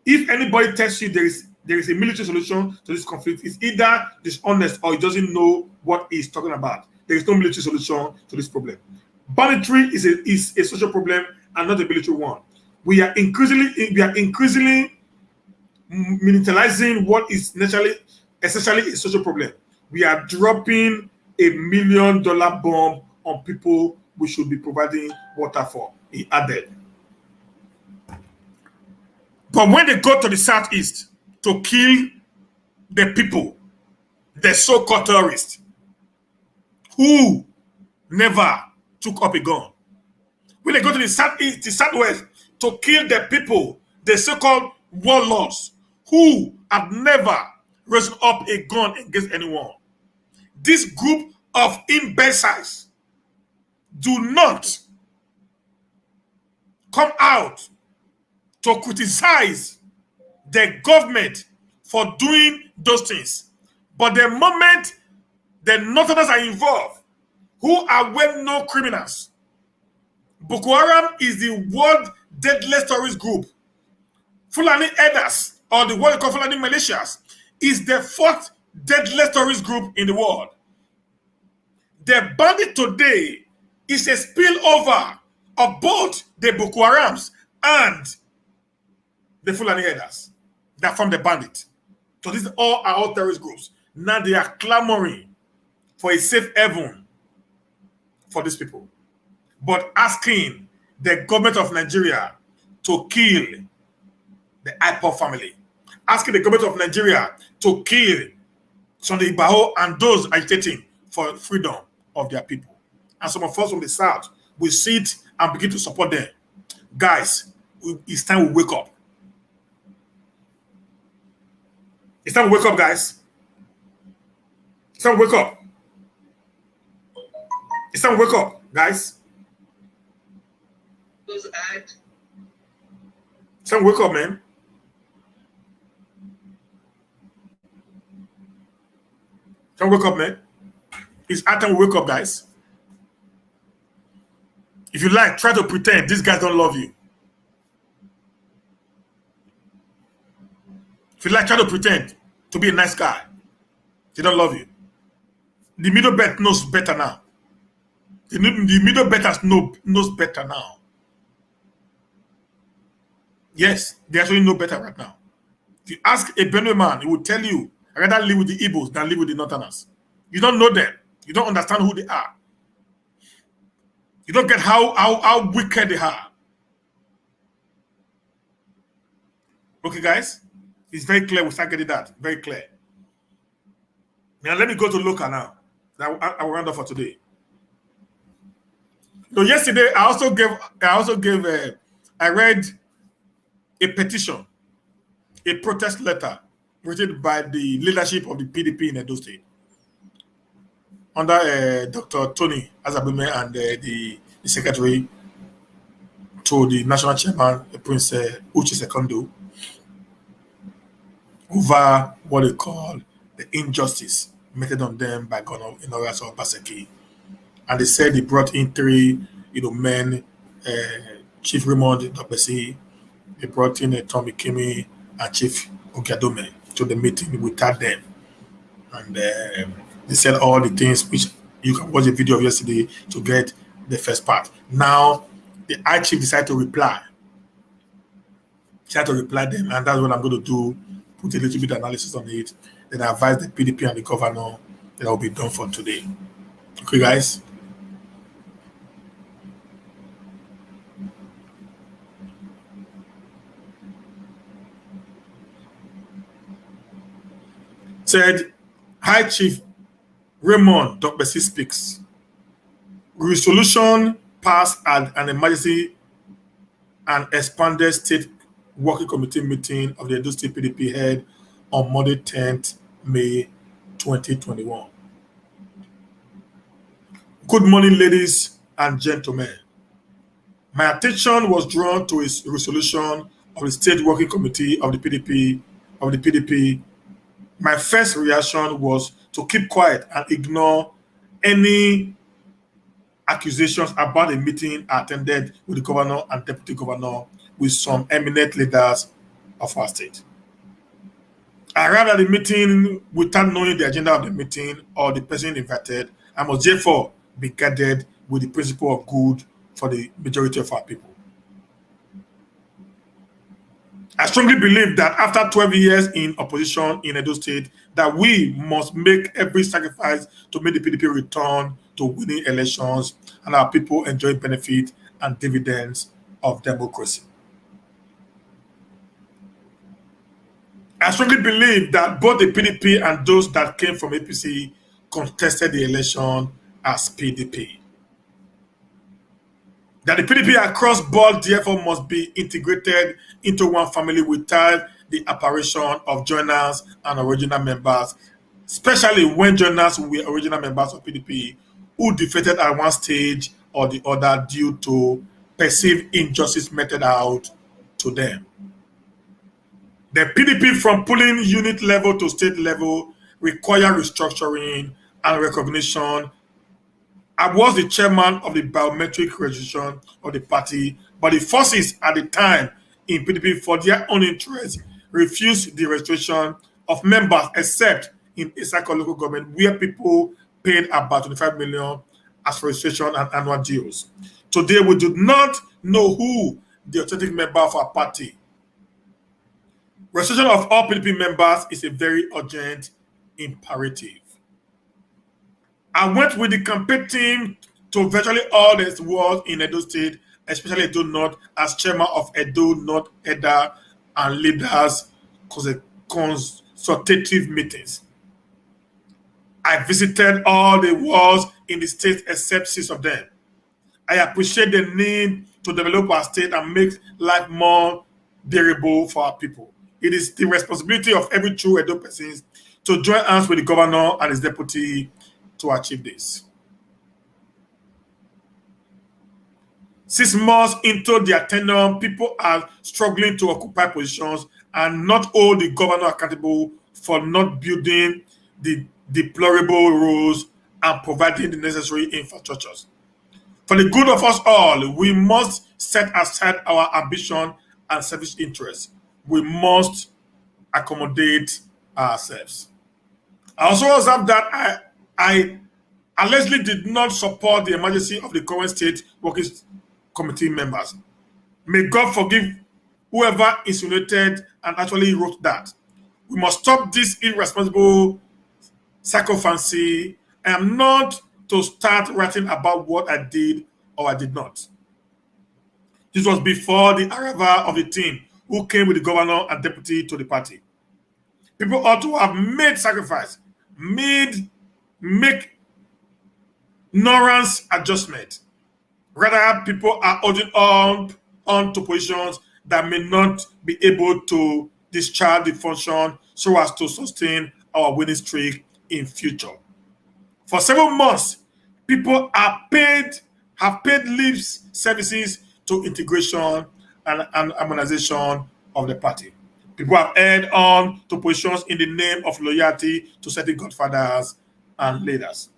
if anybody tells you there is a military solution to this conflict, it's either dishonest or he doesn't know what he's talking about. There is no military solution to this problem. Banditry is a social problem and not a military one. We are increasingly militarizing what is essentially a social problem. We are dropping $1 million bomb on people we should be providing water for, he added. But when they go to the Southeast to kill the people, the so-called terrorists, who never took up a gun, when they go to the Southeast, the Southwest, to kill the people, the so-called warlords, who have never risen up a gun against anyone, this group of imbeciles do not come out to criticize the government for doing those things. But the moment the Northerners are involved, who are well-known criminals, Boko Haram is the world deadliest terrorist group. Fulani Elders, or the what we call Fulani militias, is the 4th deadliest terrorist group in the world. The bandit today is a spillover of both the Boko Harams and the Fulani Elders that form the bandit. So these all are all terrorist groups. Now they are clamoring for a safe haven for these people, but asking the government of Nigeria to kill the IPOB family, asking the government of Nigeria to kill Sunday Igboho and those agitating for freedom of their people. And some of us from the South will sit and begin to support them. Guys, it's time we wake up. It's time we wake up, guys. It's time we wake up. It's time we wake up, guys. It's time we wake up, man. It's time we wake up, man. It's our time we wake up, guys. If you like, try to pretend these guys don't love you. If you like, try to pretend to be a nice guy. They don't love you. The middle belt knows better now. The middle belters knows better now. Yes, they actually know better right now. If you ask a Benue man, he will tell you, I'd rather live with the Igbos than live with the Northerners. You don't know them. You don't understand who they are. You don't get how wicked they are. Okay, guys? It's very clear. We start getting that. Very clear. Now, let me go to local now. I will round up for today. So yesterday, I read a petition, a protest letter written by the leadership of the PDP in Edo State under Dr. Tony Azabume and the secretary to the national chairman, Prince Uche Sekondo, over what they call the injustice meted on them by Governor Inoras Obaseki. And they said they brought in three, men, Chief Raymond Dokpesi, they brought in Tommy Kimi and Chief Ogiadome to the meeting without them. And they said all the things which you can watch the video of yesterday to get the first part. Now, the High Chief decided to reply. He had to reply them, and that's what I'm going to do, put a little bit of analysis on it, then I advise the PDP and the governor that will be done for today. Okay, guys? Said, High Chief Raymond Dokpesi speaks. Resolution passed at an emergency and expanded state working committee meeting of the Edo State PDP held on Monday 10th May 2021. Good morning, ladies and gentlemen. My attention was drawn to a resolution of the state working committee of the PDP. My first reaction was to keep quiet and ignore any accusations about a meeting I attended with the governor and deputy governor with some eminent leaders of our state. I arrived at the meeting without knowing the agenda of the meeting or the person invited. I must therefore be guided with the principle of good for the majority of our people. I strongly believe that after 12 years in opposition in Edo State, that we must make every sacrifice to make the PDP return to winning elections and our people enjoy benefit and dividends of democracy. I strongly believe that both the PDP and those that came from APC contested the election as PDP. That the PDP across board therefore must be integrated into one family without the apparition of joiners and original members, especially when joiners were original members of PDP who defeated at one stage or the other due to perceived injustice meted out to them. The PDP from polling unit level to state level require restructuring and recognition. I was the chairman of the biometric registration of the party, but the forces at the time in PDP, for their own interest, refused the registration of members except in Isako local government, where people paid about 25 million as for registration and annual dues. Today, we do not know who the authentic member of our party. Registration of all PDP members is a very urgent imperative. I went with the campaign team to virtually all the wards in Edo State, especially Edo North, as chairman of Edo North EDA and leaders consultative meetings. I visited all the wards in the state except 6 of them. I appreciate the need to develop our state and make life more bearable for our people. It is the responsibility of every true Edo person to join hands with the governor and his deputy to achieve this. 6 months into their tenure, people are struggling to occupy positions and not hold the governor accountable for not building the deplorable roads and providing the necessary infrastructures. For the good of us all, we must set aside our ambition and selfish interests. We must accommodate ourselves. I also observed that I allegedly did not support the emergency of the current state working committee members. May God forgive whoever insinuated and actually wrote that. We must stop this irresponsible sycophancy. I am not to start writing about what I did or I did not. This was before the arrival of the team who came with the governor and deputy to the party. People ought to have made sacrifice, make ignorance adjustment. Rather, people are holding on to positions that may not be able to discharge the function so as to sustain our winning streak in future. For 7 months, people have paid lip services to integration and harmonization of the party. People have held on to positions in the name of loyalty to certain godfathers and leaders.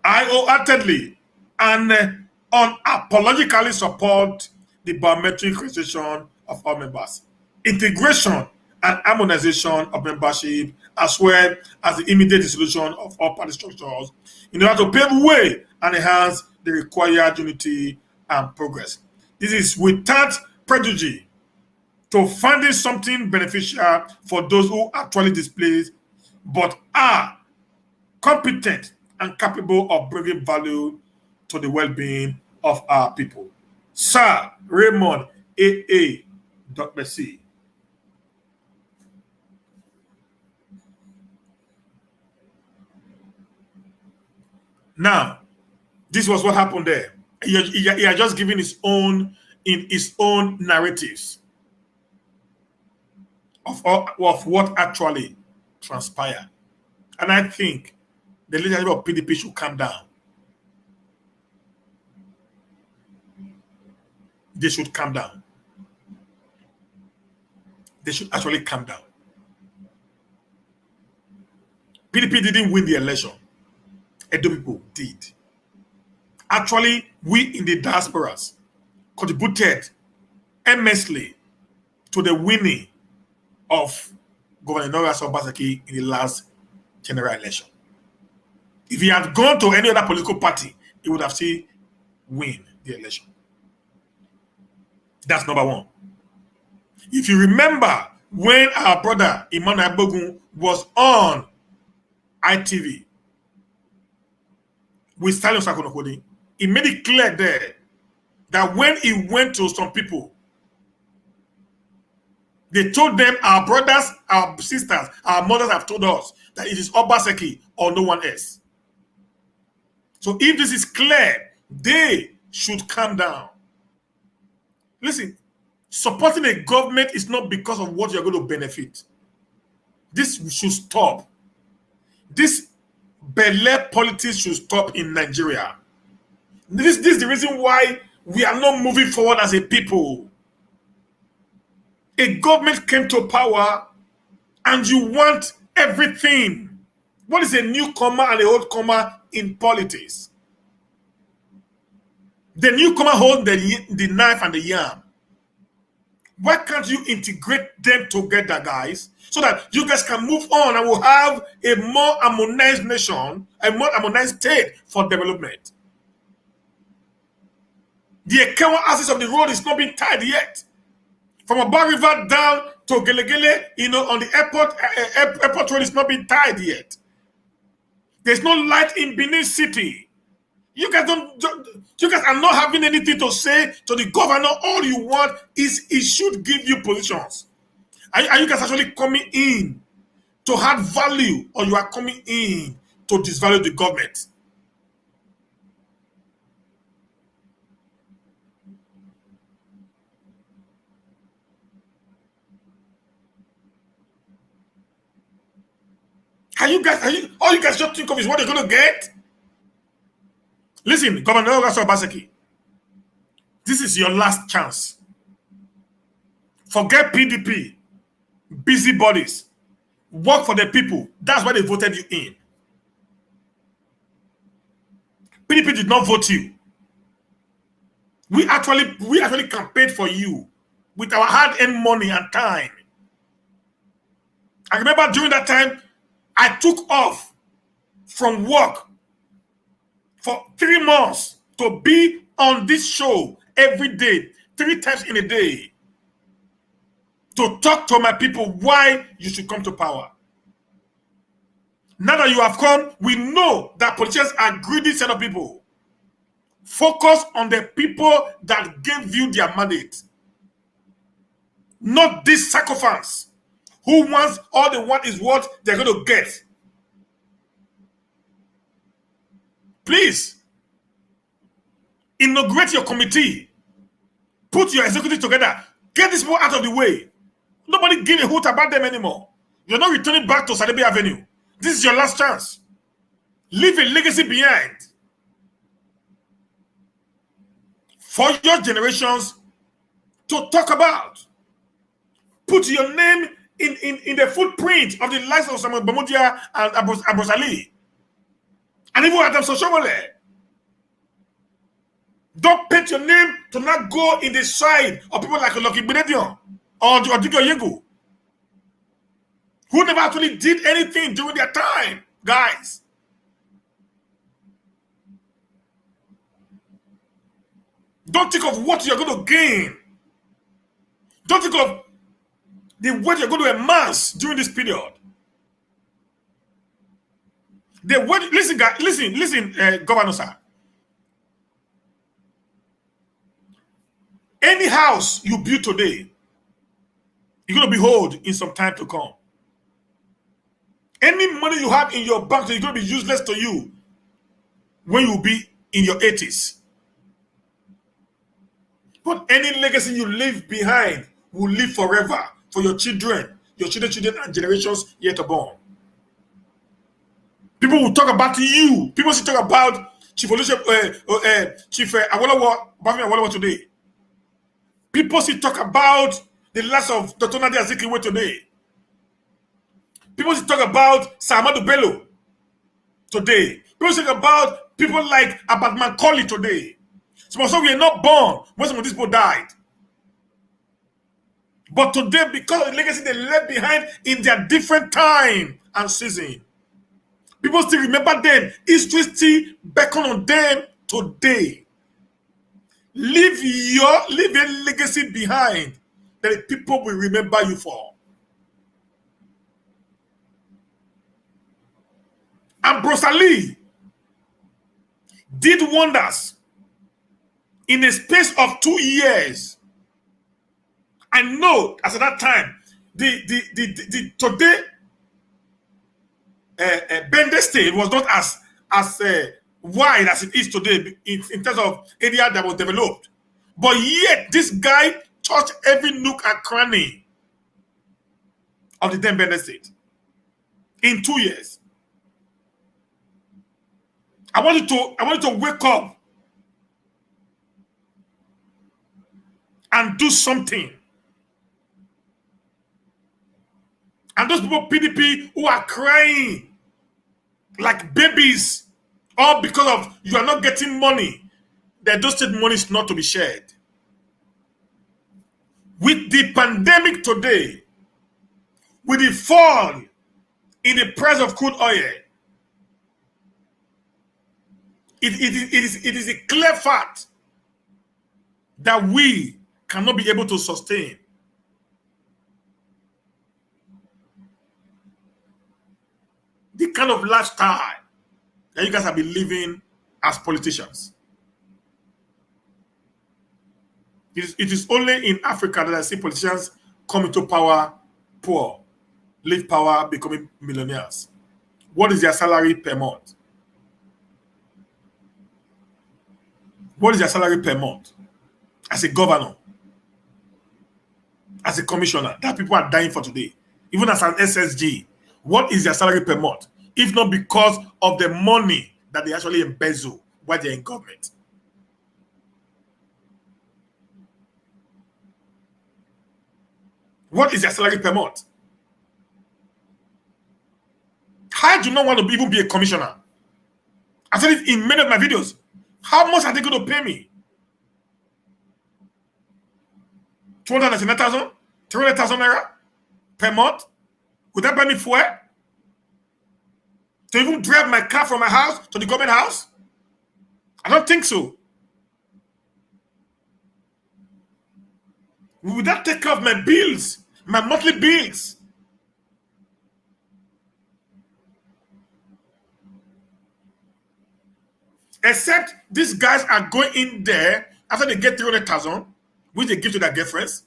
I wholeheartedly and unapologetically support the biometric registration of all members, integration and harmonization of membership, as well as the immediate dissolution of all party structures in order to pave way and enhance the required unity and progress. This is without prejudice to finding something beneficial for those who actually displace but are competent and capable of bringing value to the well-being of our people. Sir Raymond Dokpesi. Now, this was what happened there. He had just given his own narratives of what actually transpired. And I think the leadership of PDP should calm down. They should calm down. They should actually calm down. PDP didn't win the election. Edo people did. Actually, we in the diasporas contributed immensely to the winning of Governor Norris Obaseki in the last general election. If he had gone to any other political party, he would have still win the election. That's number one. If you remember when our brother Emmanuel Bogun was on ITV with Stalin Sakonokodi, he made it clear there that when he went to some people, they told them, our brothers, our sisters, our mothers have told us that it is Obaseki or no one else. So if this is clear, they should calm down. Listen, supporting a government is not because of what you're going to benefit. This should stop. This Bele politics should stop in Nigeria. This is the reason why we are not moving forward as a people. A government came to power and you want everything. What is a newcomer and a old comer in politics? The newcomer holds the knife and the yam. Why can't you integrate them together, guys, so that you guys can move on and we'll have a more harmonized nation, a more harmonized state for development? The Ekewa axis of the road is not being tied yet. From Aba River down to Gelegele, on the airport road is not being tied yet. There's no light in Benin City. You guys are not having anything to say to the governor. All you want is he should give you positions. Are you guys actually coming in to add value, or you are coming in to disvalue the government? All you guys just think of is what they're going to get? Listen, Governor Obaseki, this is your last chance. Forget PDP, busybodies. Work for the people. That's why they voted you in. PDP did not vote you. We actually campaigned for you with our hard-earned money and time. I remember during that time, I took off from work for 3 months to be on this show every day, 3 times in a day, to talk to my people why you should come to power. Now that you have come, we know that politicians are greedy set of people. Focus on the people that gave you their mandate, not this sycophants who wants all they want is what they're going to get. Please, inaugurate your committee. Put your executive together. Get this people out of the way. Nobody give a hoot about them anymore. You're not returning back to Sadebe Avenue. This is your last chance. Leave a legacy behind for your generations to talk about. Put your name in the footprint of the lives of Samuel Bamudia and Abbas Ali. And even Adam Soshomole. Don't paint your name to not go in the side of people like Lucky Benedion or Digo Yegu, who never actually did anything during their time, guys. Don't think of what you're going to gain. Don't think of what you're going to amass during this period. Listen, guys, listen, Governor sir. Any house you build today, you're going to behold in some time to come. Any money you have in your bank is going to be useless to you when you be in your 80s. But any legacy you leave behind will live forever for your children, and generations yet to born. People will talk about you. People will talk about Chief Awolowo today. People still talk about the last of Dr. Nadia Azikiwe today. People still talk about Samadu Bello today. People talk about people like Abad Macaulay today. Some of us were not born when some of these people died. But today, because of the legacy they left behind in their different time and season, people still remember them. History still beckon on them today. Leave a legacy behind that the people will remember you for. And Bros Ali did wonders in a space of 2 years. I know as at that time, the today Bende State was not as wide as it is today in terms of area that was developed. But yet, this guy touched every nook and cranny of the then Bende State in 2 years. I wanted to wake up and do something. And those people, PDP, who are crying like babies, all because of you are not getting money, that those state money is not to be shared. With the pandemic today, with the fall in the price of crude oil, it is a clear fact that we cannot be able to sustain the kind of lifestyle that you guys have been living as politicians. It is only in Africa that I see politicians come into power poor, leave power becoming millionaires. What is their salary per month? What is their salary per month? As a governor, as a commissioner, that people are dying for today. Even as an SSG, what is their salary per month? If not because of the money that they actually embezzle while they're in government. What is their salary per month? I do not want to even be a commissioner. I said it in many of my videos. How much are they going to pay me? 299,000? 300,000 naira per month? Would that buy me fuel? To even drive my car from my house to the government house? I don't think so. Would that take care of my bills, my monthly bills? Except these guys are going in there after they get 300,000, which they give to their girlfriends,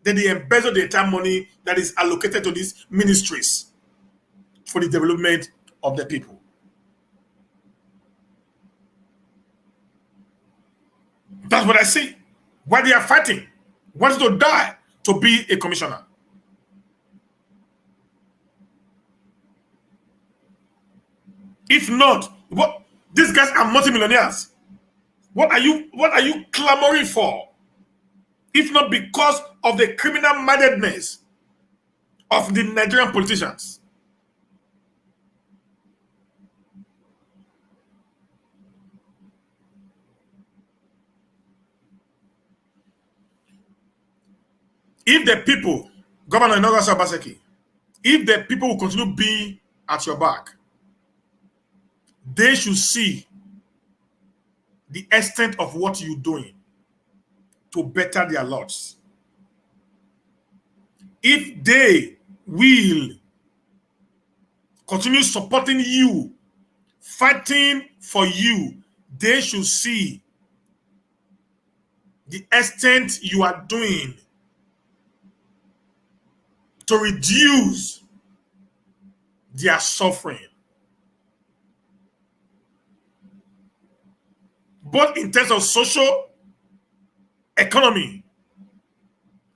then they embezzle the entire money that is allocated to these ministries for the development of the people. That's what I see. Why they are fighting, wanting to die, to be a commissioner. If not, what these guys are multimillionaires. What are you clamoring for? If not because of the criminal mindedness of the Nigerian politicians. If the people, Governor Inogas Obaseki, if the people will continue being at your back, they should see the extent of what you're doing to better their lots. If they will continue supporting you, fighting for you, they should see the extent you are doing to reduce their suffering. Both in terms of social, economy,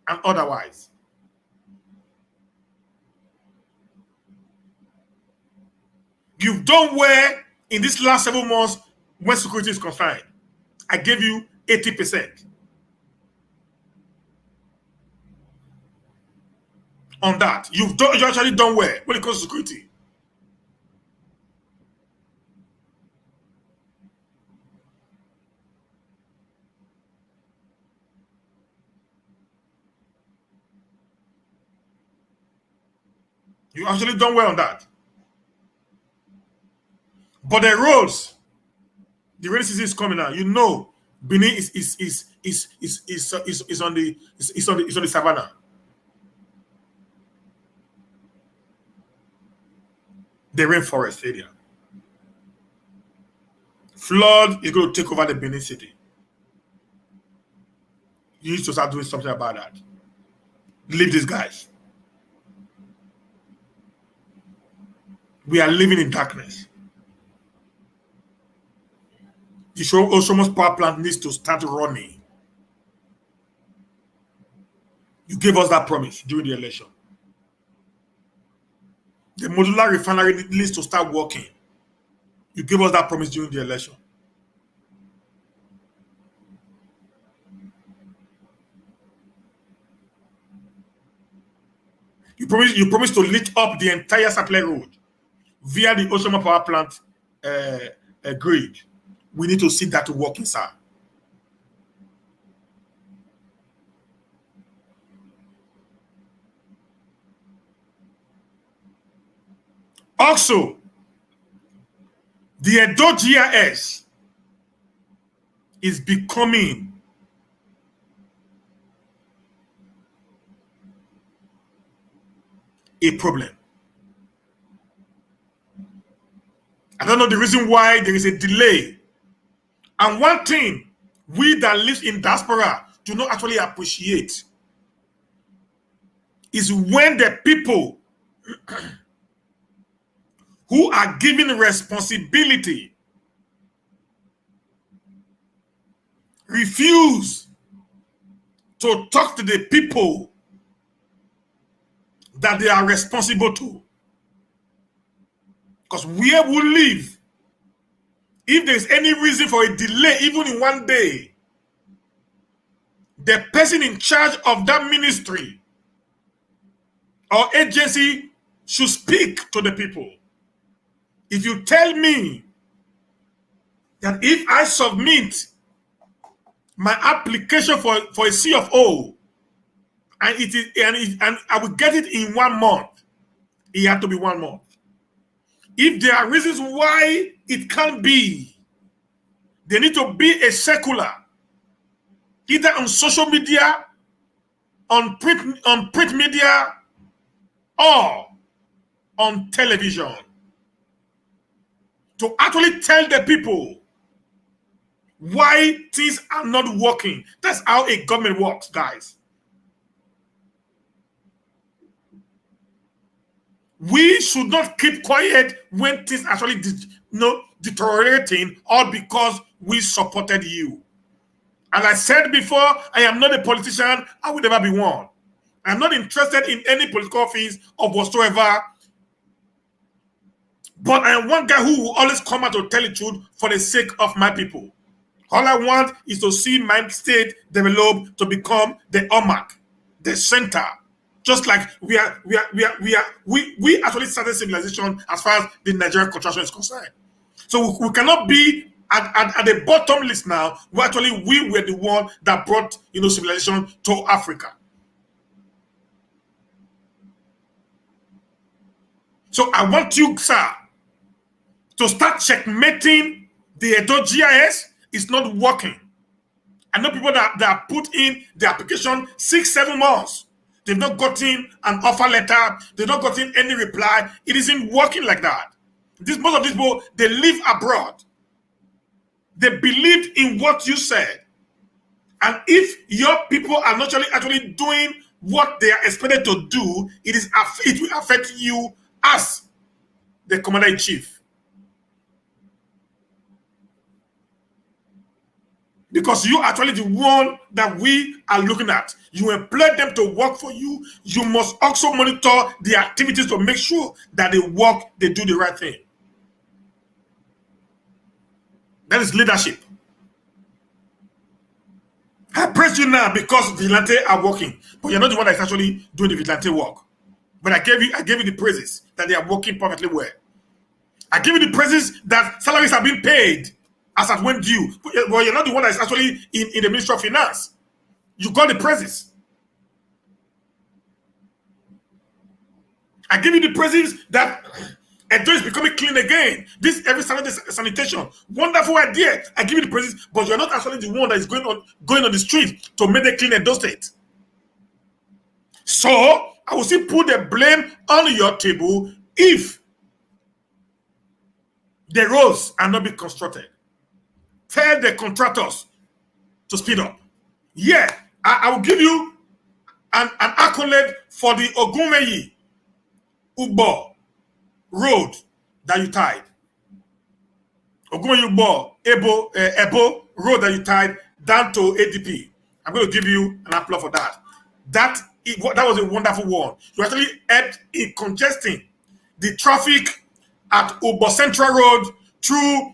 and otherwise. You've done well in these last 7 months when security is concerned. I gave you 80% on that. You actually done well when it comes to security. You actually done well on that. But the roads, the rainy season is coming now. You know, Benin is on the savannah. The rainforest area. Flood is going to take over the Benin city. You need to start doing something about that. Leave these guys. We are living in darkness. The Oshomo's power plant needs to start running. You gave us that promise during the election. The modular refinery needs to start working. You gave us that promise during the election. You promised to lit up the entire supply road via the Oshoma power plant grid. We need to see that working, sir. Also, the Edo GIS is becoming a problem. I don't know the reason why there is a delay. And one thing we that live in diaspora do not actually appreciate is when the people who are given responsibility refuse to talk to the people that they are responsible to. Because where we live, if there's any reason for a delay, even in 1 day, the person in charge of that ministry or agency should speak to the people. If you tell me that if I submit my application for a CFO and I will get it in 1 month, it had to be 1 month. If there are reasons why it can't be, there need to be a circular, either on social media, on print media, or on television, to actually tell the people why things are not working. That's how a government works, guys. We should not keep quiet when things actually deteriorating, all because we supported you. And I said before, I am not a politician. I will never be one. I'm not interested in any political office of whatsoever. But I am one guy who will always come out to tell the truth for the sake of my people. All I want is to see my state develop to become the hallmark, the center. Just like we actually started civilization as far as the Nigerian construction is concerned. So we cannot be at the bottom list now. We were the one that brought civilization to Africa. So I want you, sir, to start checkmating the Edo GIS. Is not working. I know people that put in the application 6-7 months. They've not gotten an offer letter. They've not gotten any reply. It isn't working like that. Most of these people, they live abroad. They believed in what you said. And if your people are not actually doing what they are expected to do, it will affect you as the commander-in-chief. Because you are actually the one that we are looking at. You employ them to work for you. You must also monitor the activities to make sure that they do the right thing. That is leadership. I praise you now because vigilante are working, but you're not the one that's actually doing the vigilante work. But I gave you the praises that they are working perfectly well. I give you the praises that salaries are being paid as at when due. Well, you're not the one that's actually in the Ministry of Finance. You got the praises. I give you the praises that Edo is becoming clean again. This every Saturday sanitation. Wonderful idea. I give you the praises, but you're not actually the one that is going on the street to make the clean Edo State. So I will still put the blame on your table if the roads are not being constructed. Tell the contractors to speed up. Yeah, I will give you an accolade for the Ogunmeyi Ugbo road that you tied. Ogunmeyi Ugbo Ebo road that you tied down to ADP. I'm going to give you an applause for that. That was a wonderful one. You actually helped in congesting the traffic at Ugbo Central Road through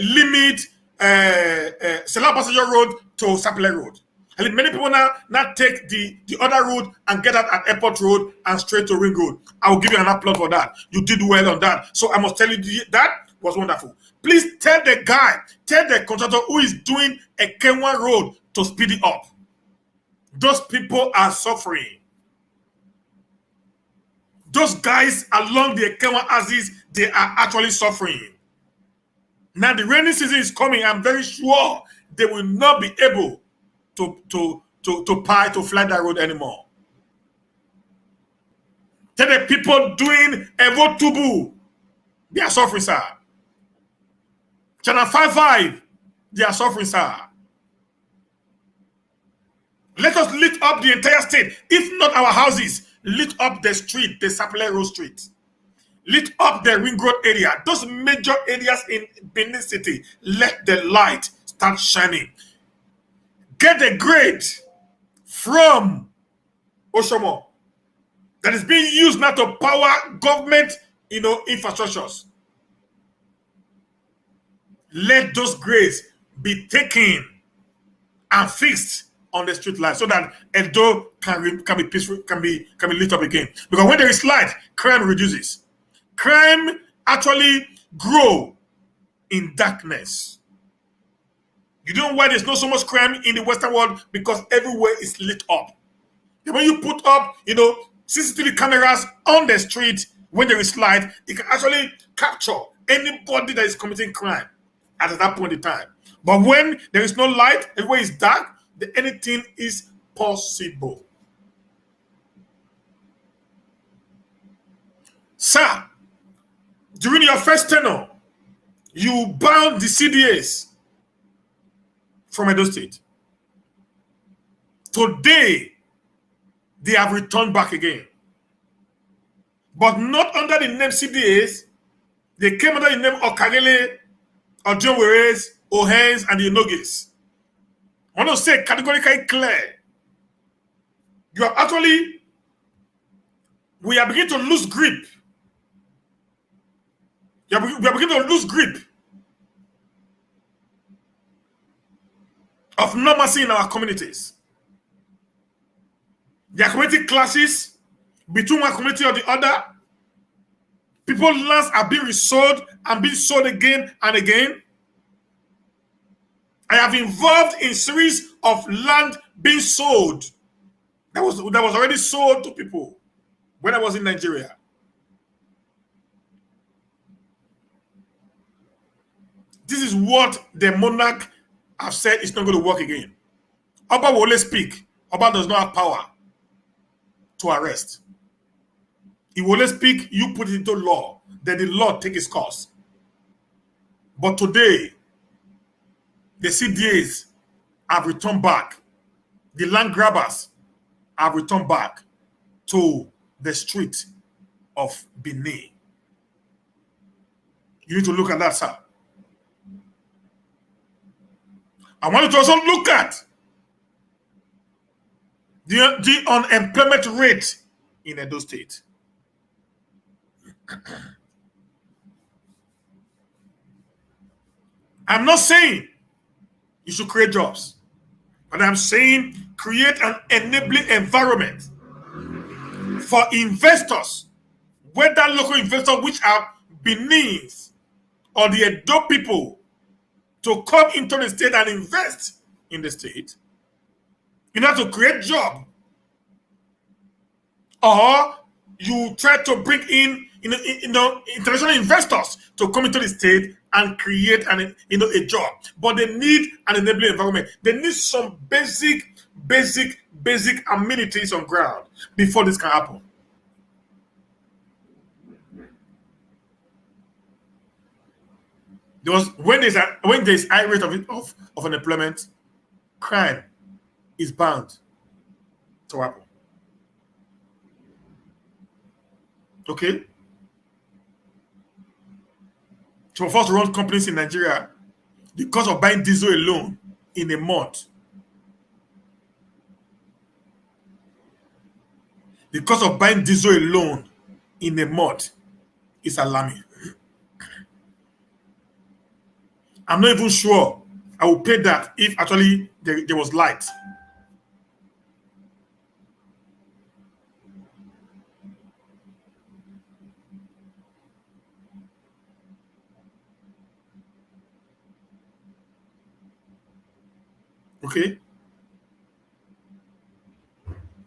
Limit Selah Passenger Road to Sapele Road. And many people now take the other road and get out at Airport Road and straight to Ring Road. I will give you an applause for that. You did well on that. So I must tell you that was wonderful. Please tell the contractor who is doing a Kenwa Road to speed it up. Those people are suffering. Those guys along the Kenwa axis, they are actually suffering. Now the rainy season is coming. I'm very sure they will not be able to fly that road anymore. Tell the people doing Evo Tubu, they are suffering, sir. Channel 55, they are suffering, sir. Let us lit up the entire state. If not our houses, lit up the street, the Sapele Road Street. Lit up the Ring Road area. Those major areas in Benin City, let the light start shining. Get the grade from Oshomo that is being used now to power government, infrastructures. Let those grades be taken and fixed on the street light so that Edo can be peaceful, can be lit up again. Because when there is light, crime reduces. Crime actually grow in darkness. You know why there's not so much crime in the Western world? Because everywhere is lit up. And when you put up, CCTV cameras on the street, when there is light, it can actually capture anybody that is committing crime at that point in time. But when there is no light, everywhere is dark, anything is possible. Sir, during your first tenure, you bound the CDAs from Edo State. Today, they have returned back again. But not under the name CDAs. They came under the name Okarele, Ojonweres, Ohens, and the Inoges. I want to say categorically clear You are actually, we are beginning to lose grip. We are beginning to lose grip of normalcy in our communities. There are community clashes between one community or the other. People's lands are being resold and being sold again and again. I have involved in series of land being sold that was already sold to people when I was in Nigeria. This is what the monarch have said is not going to work again. Oba will always speak. Oba does not have power to arrest. He will always speak, you put it into law, then the law take its course. But today, the CDAs have returned back. The land grabbers have returned back to the street of Benin. You need to look at that, sir. I want you to also look at the unemployment rate in Edo State. I'm not saying you should create jobs, but I'm saying create an enabling environment for investors, whether local investors which are beneath or the Edo people, to come into the state and invest in the state in order to create job. Or you try to bring in international investors to come into the state and create a job. But they need an enabling environment. They need some basic amenities on ground before this can happen. When there's high rate of unemployment, crime is bound to happen. Okay? So for us to run companies in Nigeria, the cost of buying diesel alone in a month, the cost of buying diesel alone in a month is alarming. I'm not even sure I will pay that if actually there was light. Okay?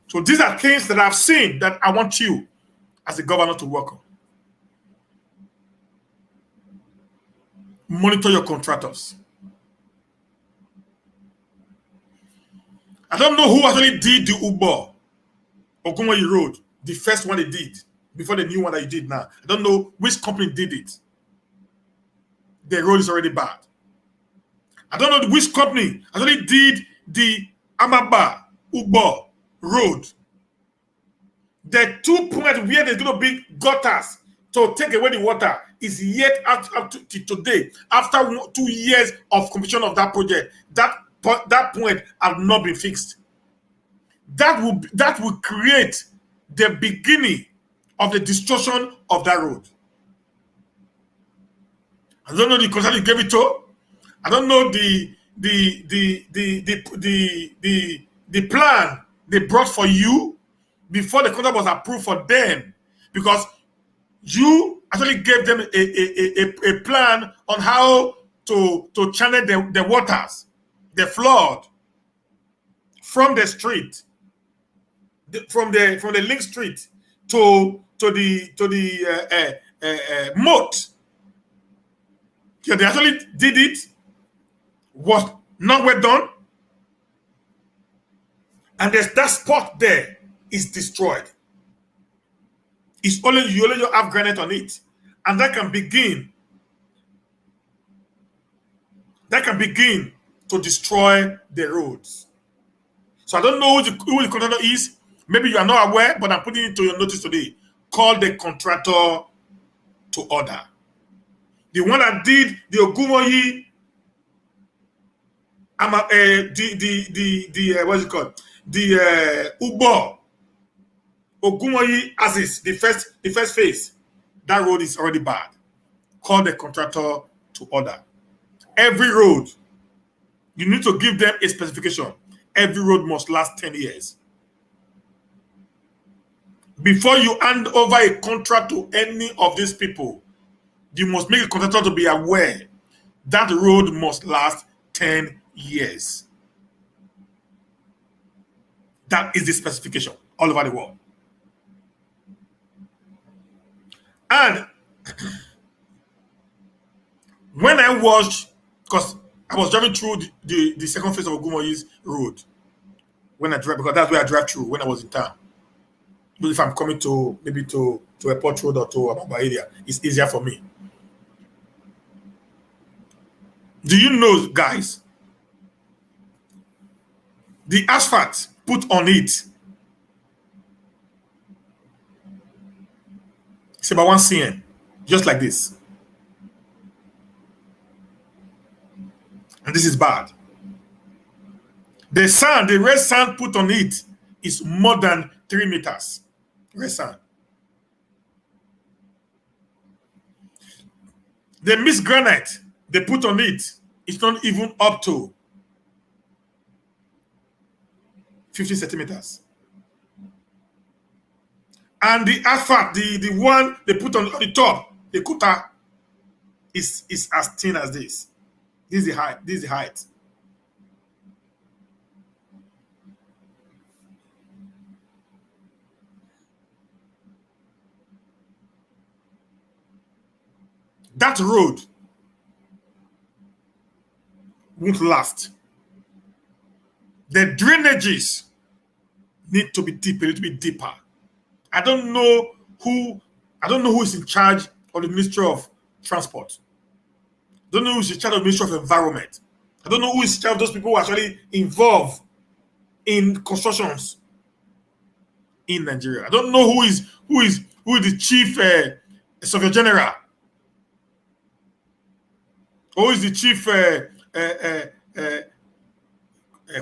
So these are things that I've seen that I want you as a governor to work on. Monitor your contractors. I don't know who actually did the Uber Ogunwayi Road, the first one they did, before the new one that you did now. I don't know which company did it. The road is already bad. I don't know which company actually did the Amaba Uber Road. The 2 points where there's going to be gutters to take away the water is yet up to today. After 2 years of completion of that project, that point have not been fixed. That will create the beginning of the destruction of that road. I don't know the contract you gave it to. I don't know the plan they brought for you before the contract was approved for them, because you actually gave them a plan on how to channel the waters, the flood from the street, from the link street to the moat. Yeah, they actually did it. Was not well done, and there's that spot there is destroyed. You only have granite on it, and that can begin to destroy the roads. So I don't know who the contractor is. Maybe you are not aware, but I'm putting it to your notice today. Call the contractor to order. The one that did the Ogunwayi, what's it called? the Ubo, Ogumoyi Aziz, the first phase, that road is already bad. Call the contractor to order. Every road, you need to give them a specification. Every road must last 10 years. Before you hand over a contract to any of these people, you must make a contractor to be aware that road must last 10 years. That is the specification all over the world. And when I watched, because I was driving through the second phase of Ogumoyi's road, when I drive, because that's where I drive through when I was in town. But if I'm coming to maybe to Airport Road or to Ababa area, it's easier for me. Do you know, guys, the asphalt put on it, it's about 1 cm, just like this. And this is bad. The sand, the red sand put on it is more than 3 meters. Red sand. The mixed granite they put on it is not even up to 50 centimeters. And the asphalt, the one they put on the top, the kuta, is as thin as this. This is the height. This is the height. That road won't last. The drainages need to be deep, a little bit deeper. I don't know who is in charge of the Ministry of Transport. I don't know who is in charge of the Ministry of Environment. I don't know who is in charge of those people who are actually involved in constructions in Nigeria. I don't know who is the Chief Surveyor General. Who is the chief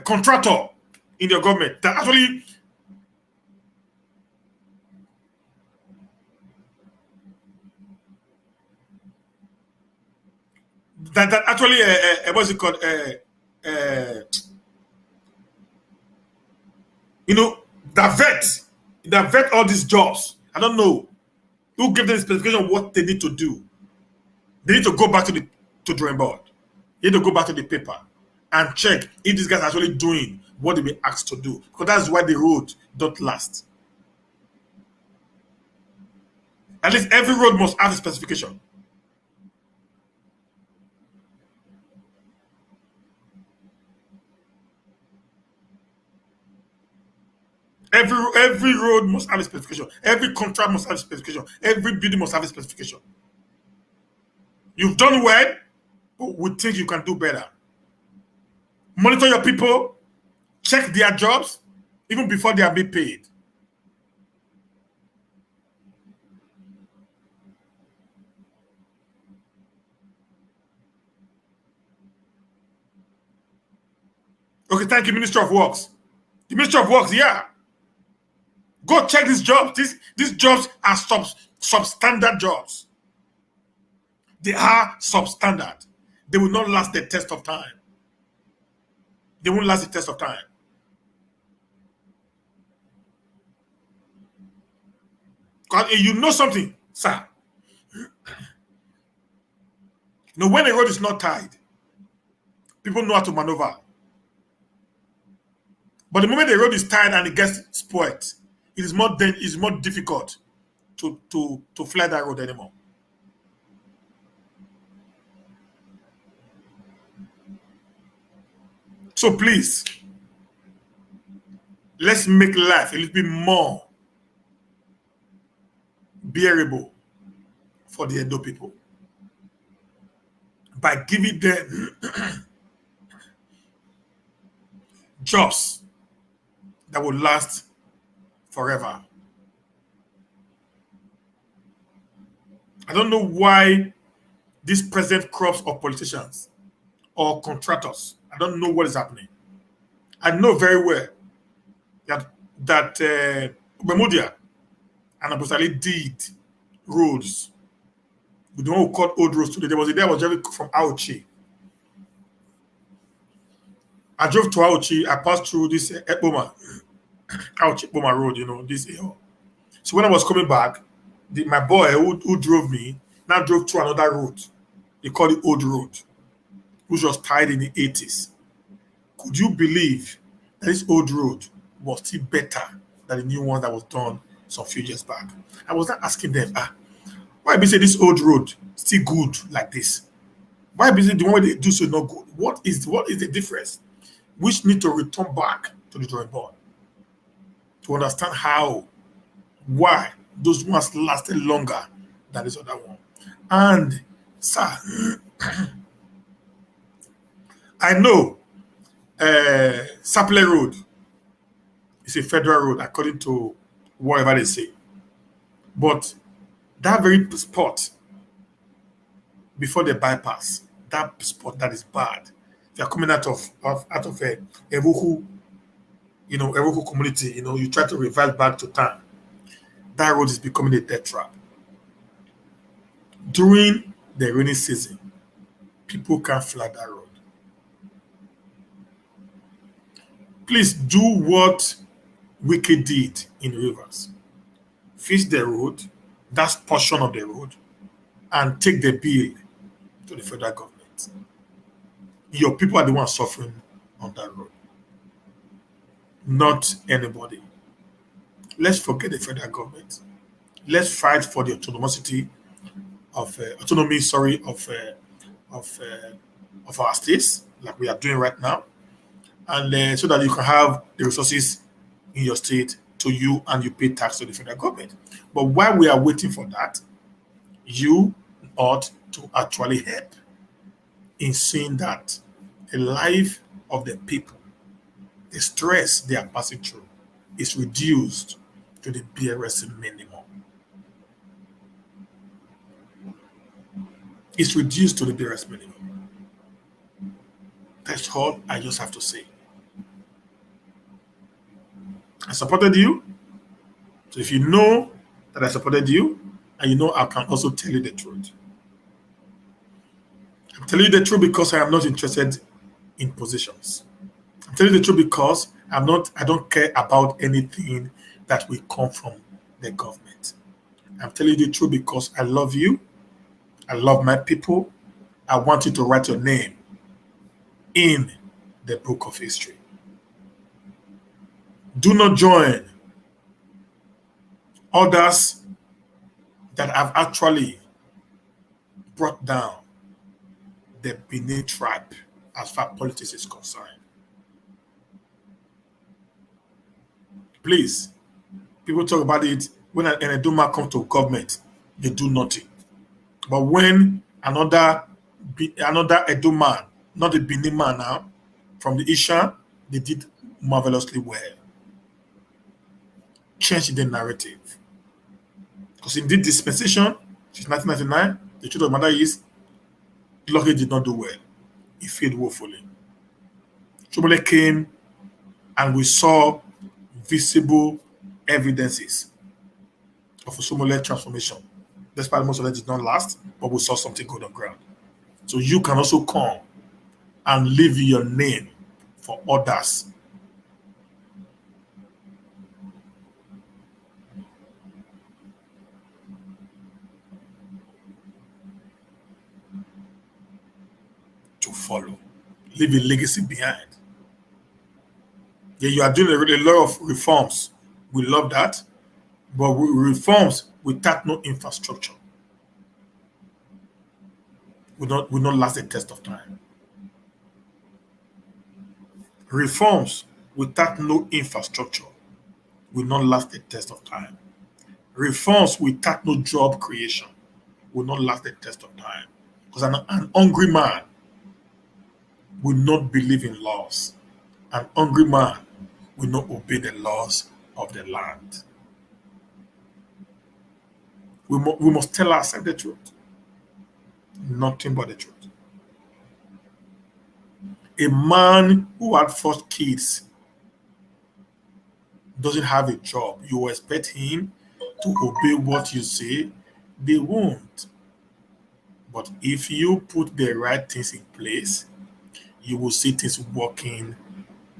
contractor in the government that actually what's it called? That vet all these jobs. I don't know who gave them the specification of what they need to do. They need to go back to the drawing board. You need to go back to the paper and check if these guys are actually doing what they be asked to do. Because that's why the road don't last. At least every road must have a specification. Every road must have a specification. Every contract must have a specification. Every building must have a specification. You've done well, but we think you can do better. Monitor your people, check their jobs, even before they are being paid. Okay, thank you, Minister of Works. The Minister of Works, yeah. Go check these jobs. These jobs are substandard jobs. They are substandard. They will not last the test of time. They won't last the test of time. Because you know something, sir. When a road is not tied, people know how to maneuver. But the moment the road is tied and it gets spoiled, it is more difficult to fly that road anymore. So please, let's make life a little bit more bearable for the Edo people by giving them jobs that will last forever. I don't know why these present crops of politicians or contractors, I don't know what is happening. I know very well that Bermudia and Abu Salih did roads. We don't call old roads today. There was a day I was driving from Auchi. I drove to Auchi. I passed through this Ekpoma, Auchi Ekpoma Road, this hill. So when I was coming back, my boy who drove me now drove through another road. They call it Old Road, which was tied in the 80s. Could you believe that this old road was still better than the new one that was done some few years back? I was not asking them, why be say this old road still good like this? Why be the one they do so not good? What is the difference? Which need to return back to the drawing board to understand why those ones lasted longer than this other one. And sir, I know Sapele Road is a federal road according to whatever they say. But that very spot before the bypass, that spot that is bad. They are coming out of Eruhu, Eruhu community, you try to revive back to town. That road is becoming a death trap. During the rainy season, people can't flood that road. Please do what Wike did in Rivers. Fix the road, that portion of the road, and take the bill to the federal government. Your people are the ones suffering on that road, not anybody. Let's forget the federal government. Let's fight for the autonomy of our states, like we are doing right now, and so that you can have the resources in your state to you and you pay tax to the federal government. But while we are waiting for that, you ought to actually help in seeing that the life of the people, the stress they are passing through, is reduced to the barest minimum. It's reduced to the barest minimum. That's all I just have to say. I supported you. So if you know that I supported you, and you know I can also tell you the truth. I'm telling you the truth because I am not interested in positions. I'm telling you the truth because I don't care about anything that will come from the government. I'm telling you the truth because I love you. I love my people. I want you to write your name in the book of history. Do not join others that have actually brought down the Benin tribe as far as politics is concerned. Please, people talk about it when an Eduma comes to government, they do nothing. But when another Edo man, not the Benin man now, from the Ishan, they did marvelously well. Change the narrative. Because in this dispensation, since 1999, the truth of the matter is, Lucky did not do well. He failed woefully. Chobole came and we saw visible evidences of a Somole transformation. Despite most of it did not last, but we saw something good on ground. So you can also come and leave your name for others. To follow. Leave a legacy behind. Yeah, you are doing a lot of reforms. We love that. But reforms without no infrastructure will not last the test of time. Reforms without no infrastructure will not last the test of time. Reforms without no job creation will not last the test of time. Because an hungry man will not believe in laws. An hungry man will not obey the laws of the land. We must tell ourselves the truth. Nothing but the truth. A man who had 4 kids doesn't have a job, you expect him to obey what you say, they won't. But if you put the right things in place, you will see things working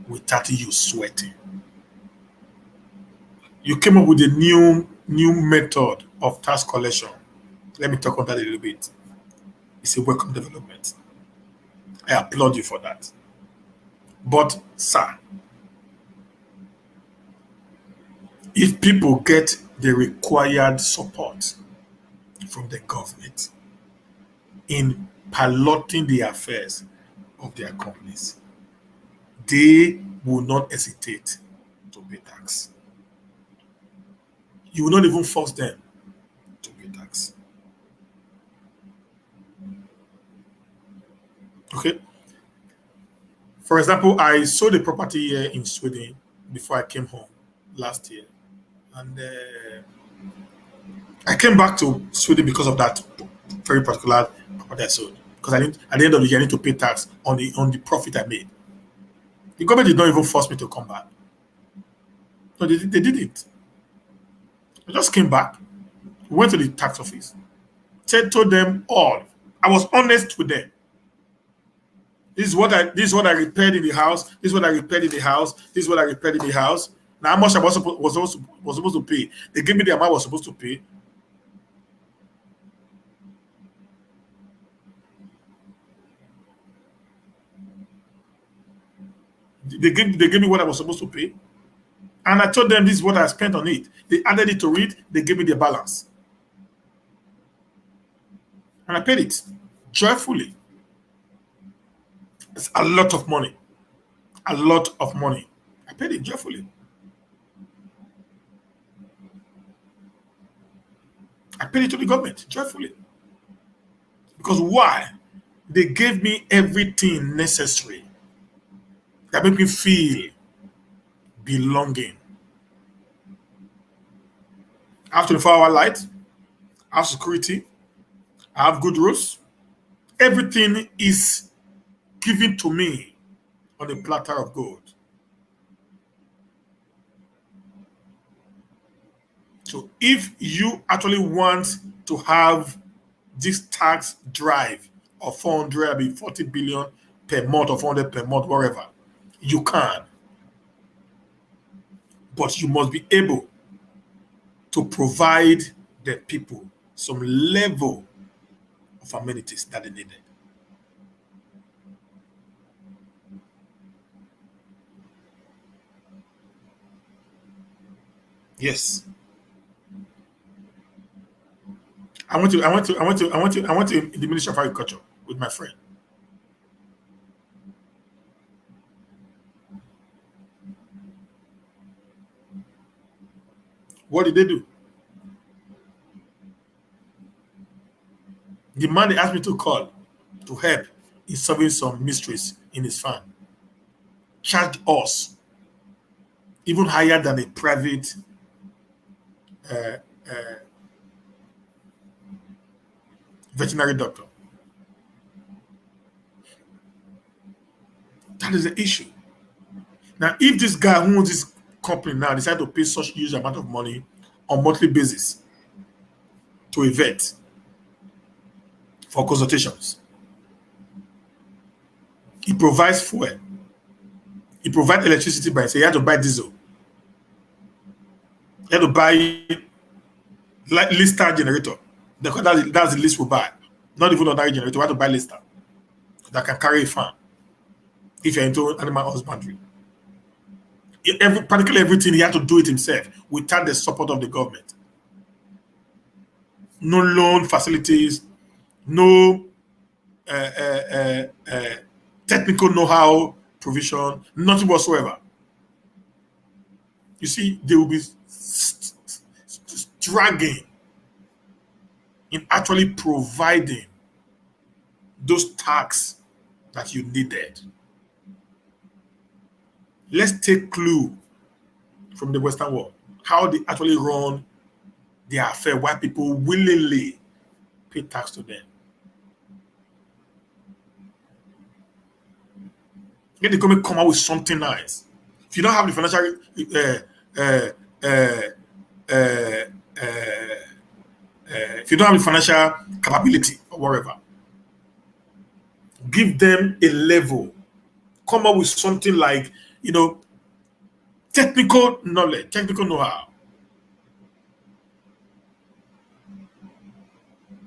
without you sweating. You came up with a new method of tax collection. Let me talk on that a little bit. It's a welcome development. I applaud you for that. But, sir, if people get the required support from the government in piloting the affairs of their companies, they will not hesitate to pay tax. You will not even force them to pay tax. Okay? For example, I sold a property here in Sweden before I came home last year. And I came back to Sweden because of that very particular property I sold. Because at the end of the year, I need to pay tax on the profit I made. The government did not even force me to come back. No, they didn't. I just came back, went to the tax office, told them all. I was honest with them. This is what I repaired in the house. This is what I repaired in the house. This is what I repaired in the house. Now, how much I was supposed to pay? They gave me the amount I was supposed to pay. They gave me what I was supposed to pay. And I told them this is what I spent on it. They added it to it. They gave me the balance. And I paid it joyfully. It's a lot of money. A lot of money. I paid it joyfully. I paid it to the government joyfully. Because why? They gave me everything necessary that made me feel belonging. I have 24-hour light. I have security. I have good roads. Everything is given to me on a platter of gold. So if you actually want to have this tax drive of 400, I mean 40 billion per month or 400 per month, whatever, you can. But you must be able to provide the people some level of amenities that they needed. Yes. I went to the Ministry of Agriculture with my friend. What did they do? The man they asked me to call to help in solving some mysteries in his farm charged us even higher than a private veterinary doctor. That is the issue. Now, if this guy who owns this company now decide to pay such huge amount of money on monthly basis to a vet for consultations, he provides fuel, he provides electricity by saying he had to buy diesel, he had to buy Lister generator. That's the least we buy. Not even ordinary generator. We have to buy Lister that can carry a farm if you're into animal husbandry. Practically everything he had to do it himself without the support of the government. No loan facilities, no technical know-how provision, nothing whatsoever. You see, they will be dragging in actually providing those tasks that you needed. Let's take clue from the Western world, how they actually run their affair, why people willingly pay tax to them. Get the government come out with something nice. If you don't have the financial uh, uh, uh, if you don't have the financial capability or whatever, give them a level. Come up with something like, technical knowledge, technical know-how.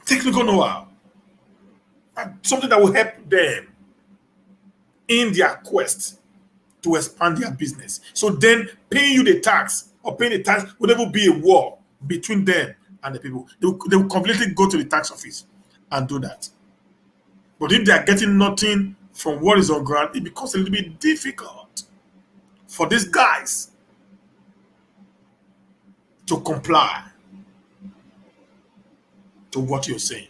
Technical know-how. Something that will help them in their quest to expand their business. So then paying you the tax or paying the tax would never be a war between them and the people. They will completely go to the tax office and do that. But if they are getting nothing from what is on ground, it becomes a little bit difficult for these guys to comply to what you're saying.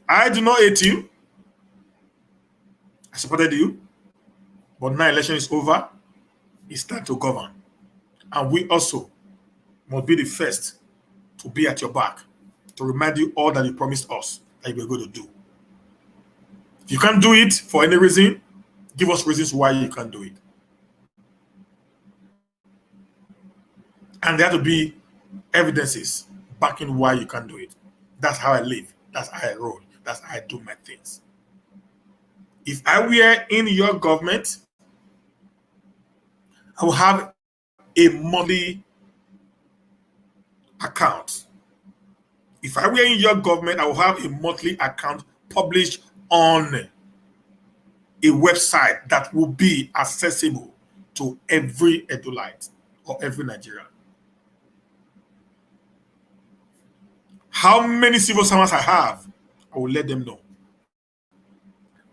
I do not hate you. I supported you. But now election is over. It's time to govern. And we also must be the first to be at your back, to remind you all that you promised us that you were going to do. If you can't do it for any reason, give us reasons why you can't do it. And there have to be evidences backing why you can't do it. That's how I live. That's how I roll. That's how I do my things. If I were in your government, I will have a monthly account. If I were in your government, I will have a monthly account published on a website that will be accessible to every Edolite or every Nigerian. How many civil servants I have, I will let them know.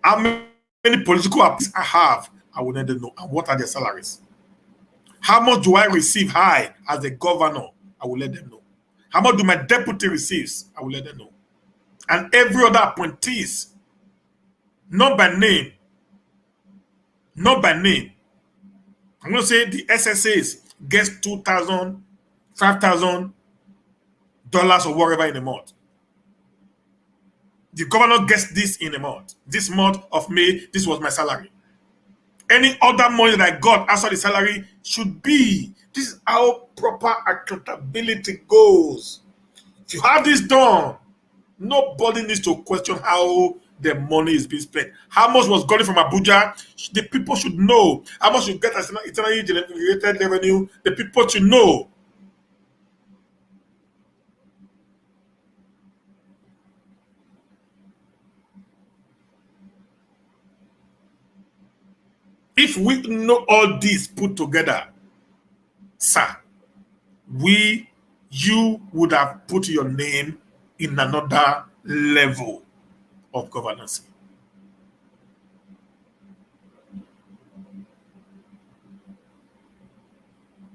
How many political appointees I have, I will let them know. And what are their salaries? How much do I receive high as a governor? I will let them know. How much do my deputy receives? I will let them know. And every other appointees, not by name. Not by name. I'm going to say the SSAs gets $2,000, $5,000 or whatever in a month. The governor gets this in a month. This month of May, this was my salary. Any other money that I got after the salary should be. This is how proper accountability goes. If you have this done, nobody needs to question how the money is being spent. How much was gotten from Abuja? The people should know. How much you get as internally generated revenue? The people should know. If we know all this put together, sir, you would have put your name in another level of governance.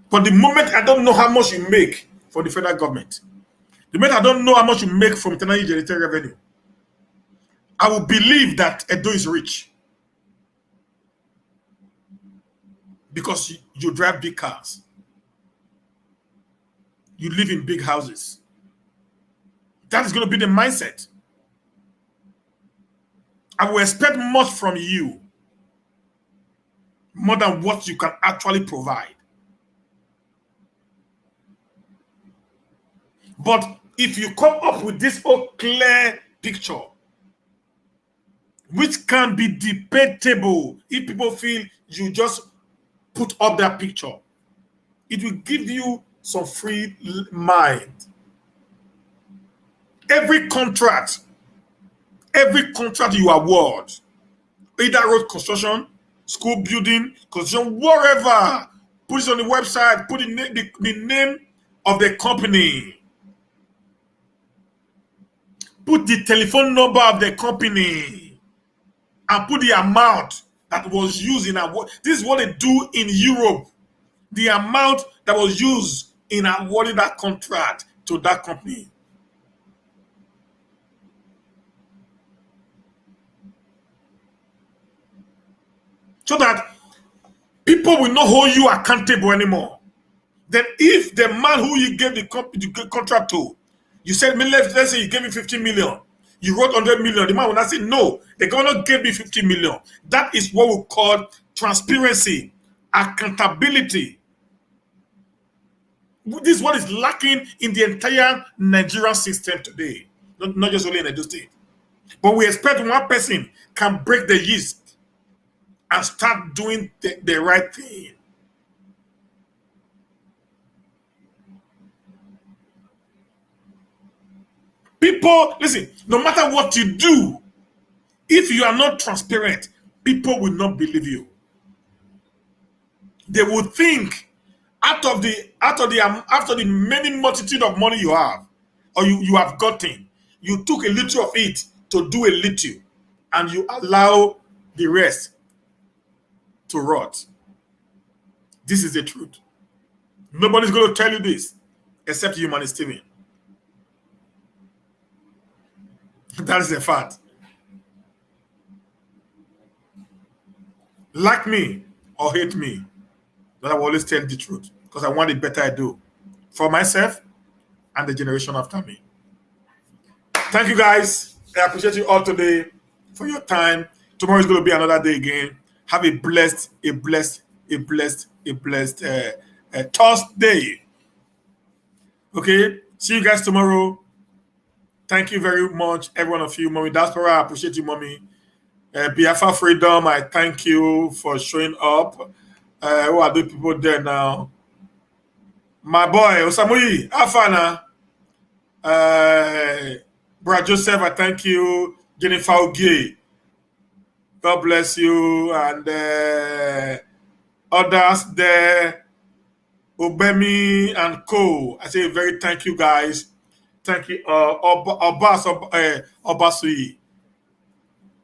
But the moment I don't know how much you make for the federal government, the moment I don't know how much you make from internally generated revenue, I will believe that Edo is rich. Because you drive big cars. You live in big houses. That is going to be the mindset. I will expect much from you, more than what you can actually provide. But if you come up with this whole clear picture, which can be debatable if people feel you just put up that picture, it will give you some free mind. Every contract you award, either road construction, school building, construction, whatever, put it on the website, put the name of the company, put the telephone number of the company, and put the amount that was used in award. This is what they do in Europe. The amount that was used in awarding that contract to that company. So that people will not hold you accountable anymore. Then if the man who you gave the contract to, you said, let's say you gave me 50 million, you wrote 100 million, the man will not say, no, the governor gave me 50 million. That is what we call transparency. accountability. This is what is lacking in the entire Nigerian system today, not just only in Edo State. But we expect one person can break the yeast and start doing the right thing. People, listen, no matter what you do, if you are not transparent, people will not believe you. They will think after the many multitude of money you have, or you have gotten, you took a little of it to do a little, and you allow the rest to rot. This is the truth. Nobody's going to tell you this except humanist Steven. That is a fact. Like me or hate me, but I will always tell the truth because I want the better I do for myself and the generation after me. Thank you guys. I appreciate you all today for your time. Tomorrow is going to be another day again. Have a blessed Thursday. Okay? See you guys tomorrow. Thank you very much, every one of you. Mommy Diaspora, I appreciate you, Mommy. Biafra Freedom, I thank you for showing up. Who are the people there now? My boy, Osamui, Afana. Brad Joseph, I thank you. Jennifer Ogie, God bless you. And others there, Obemi and Co. I say very thank you, guys. Thank you, Obasui.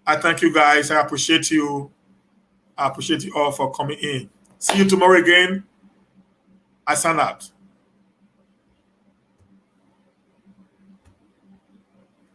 I thank you guys. I appreciate you. I appreciate you all for coming in. See you tomorrow again. I sign out.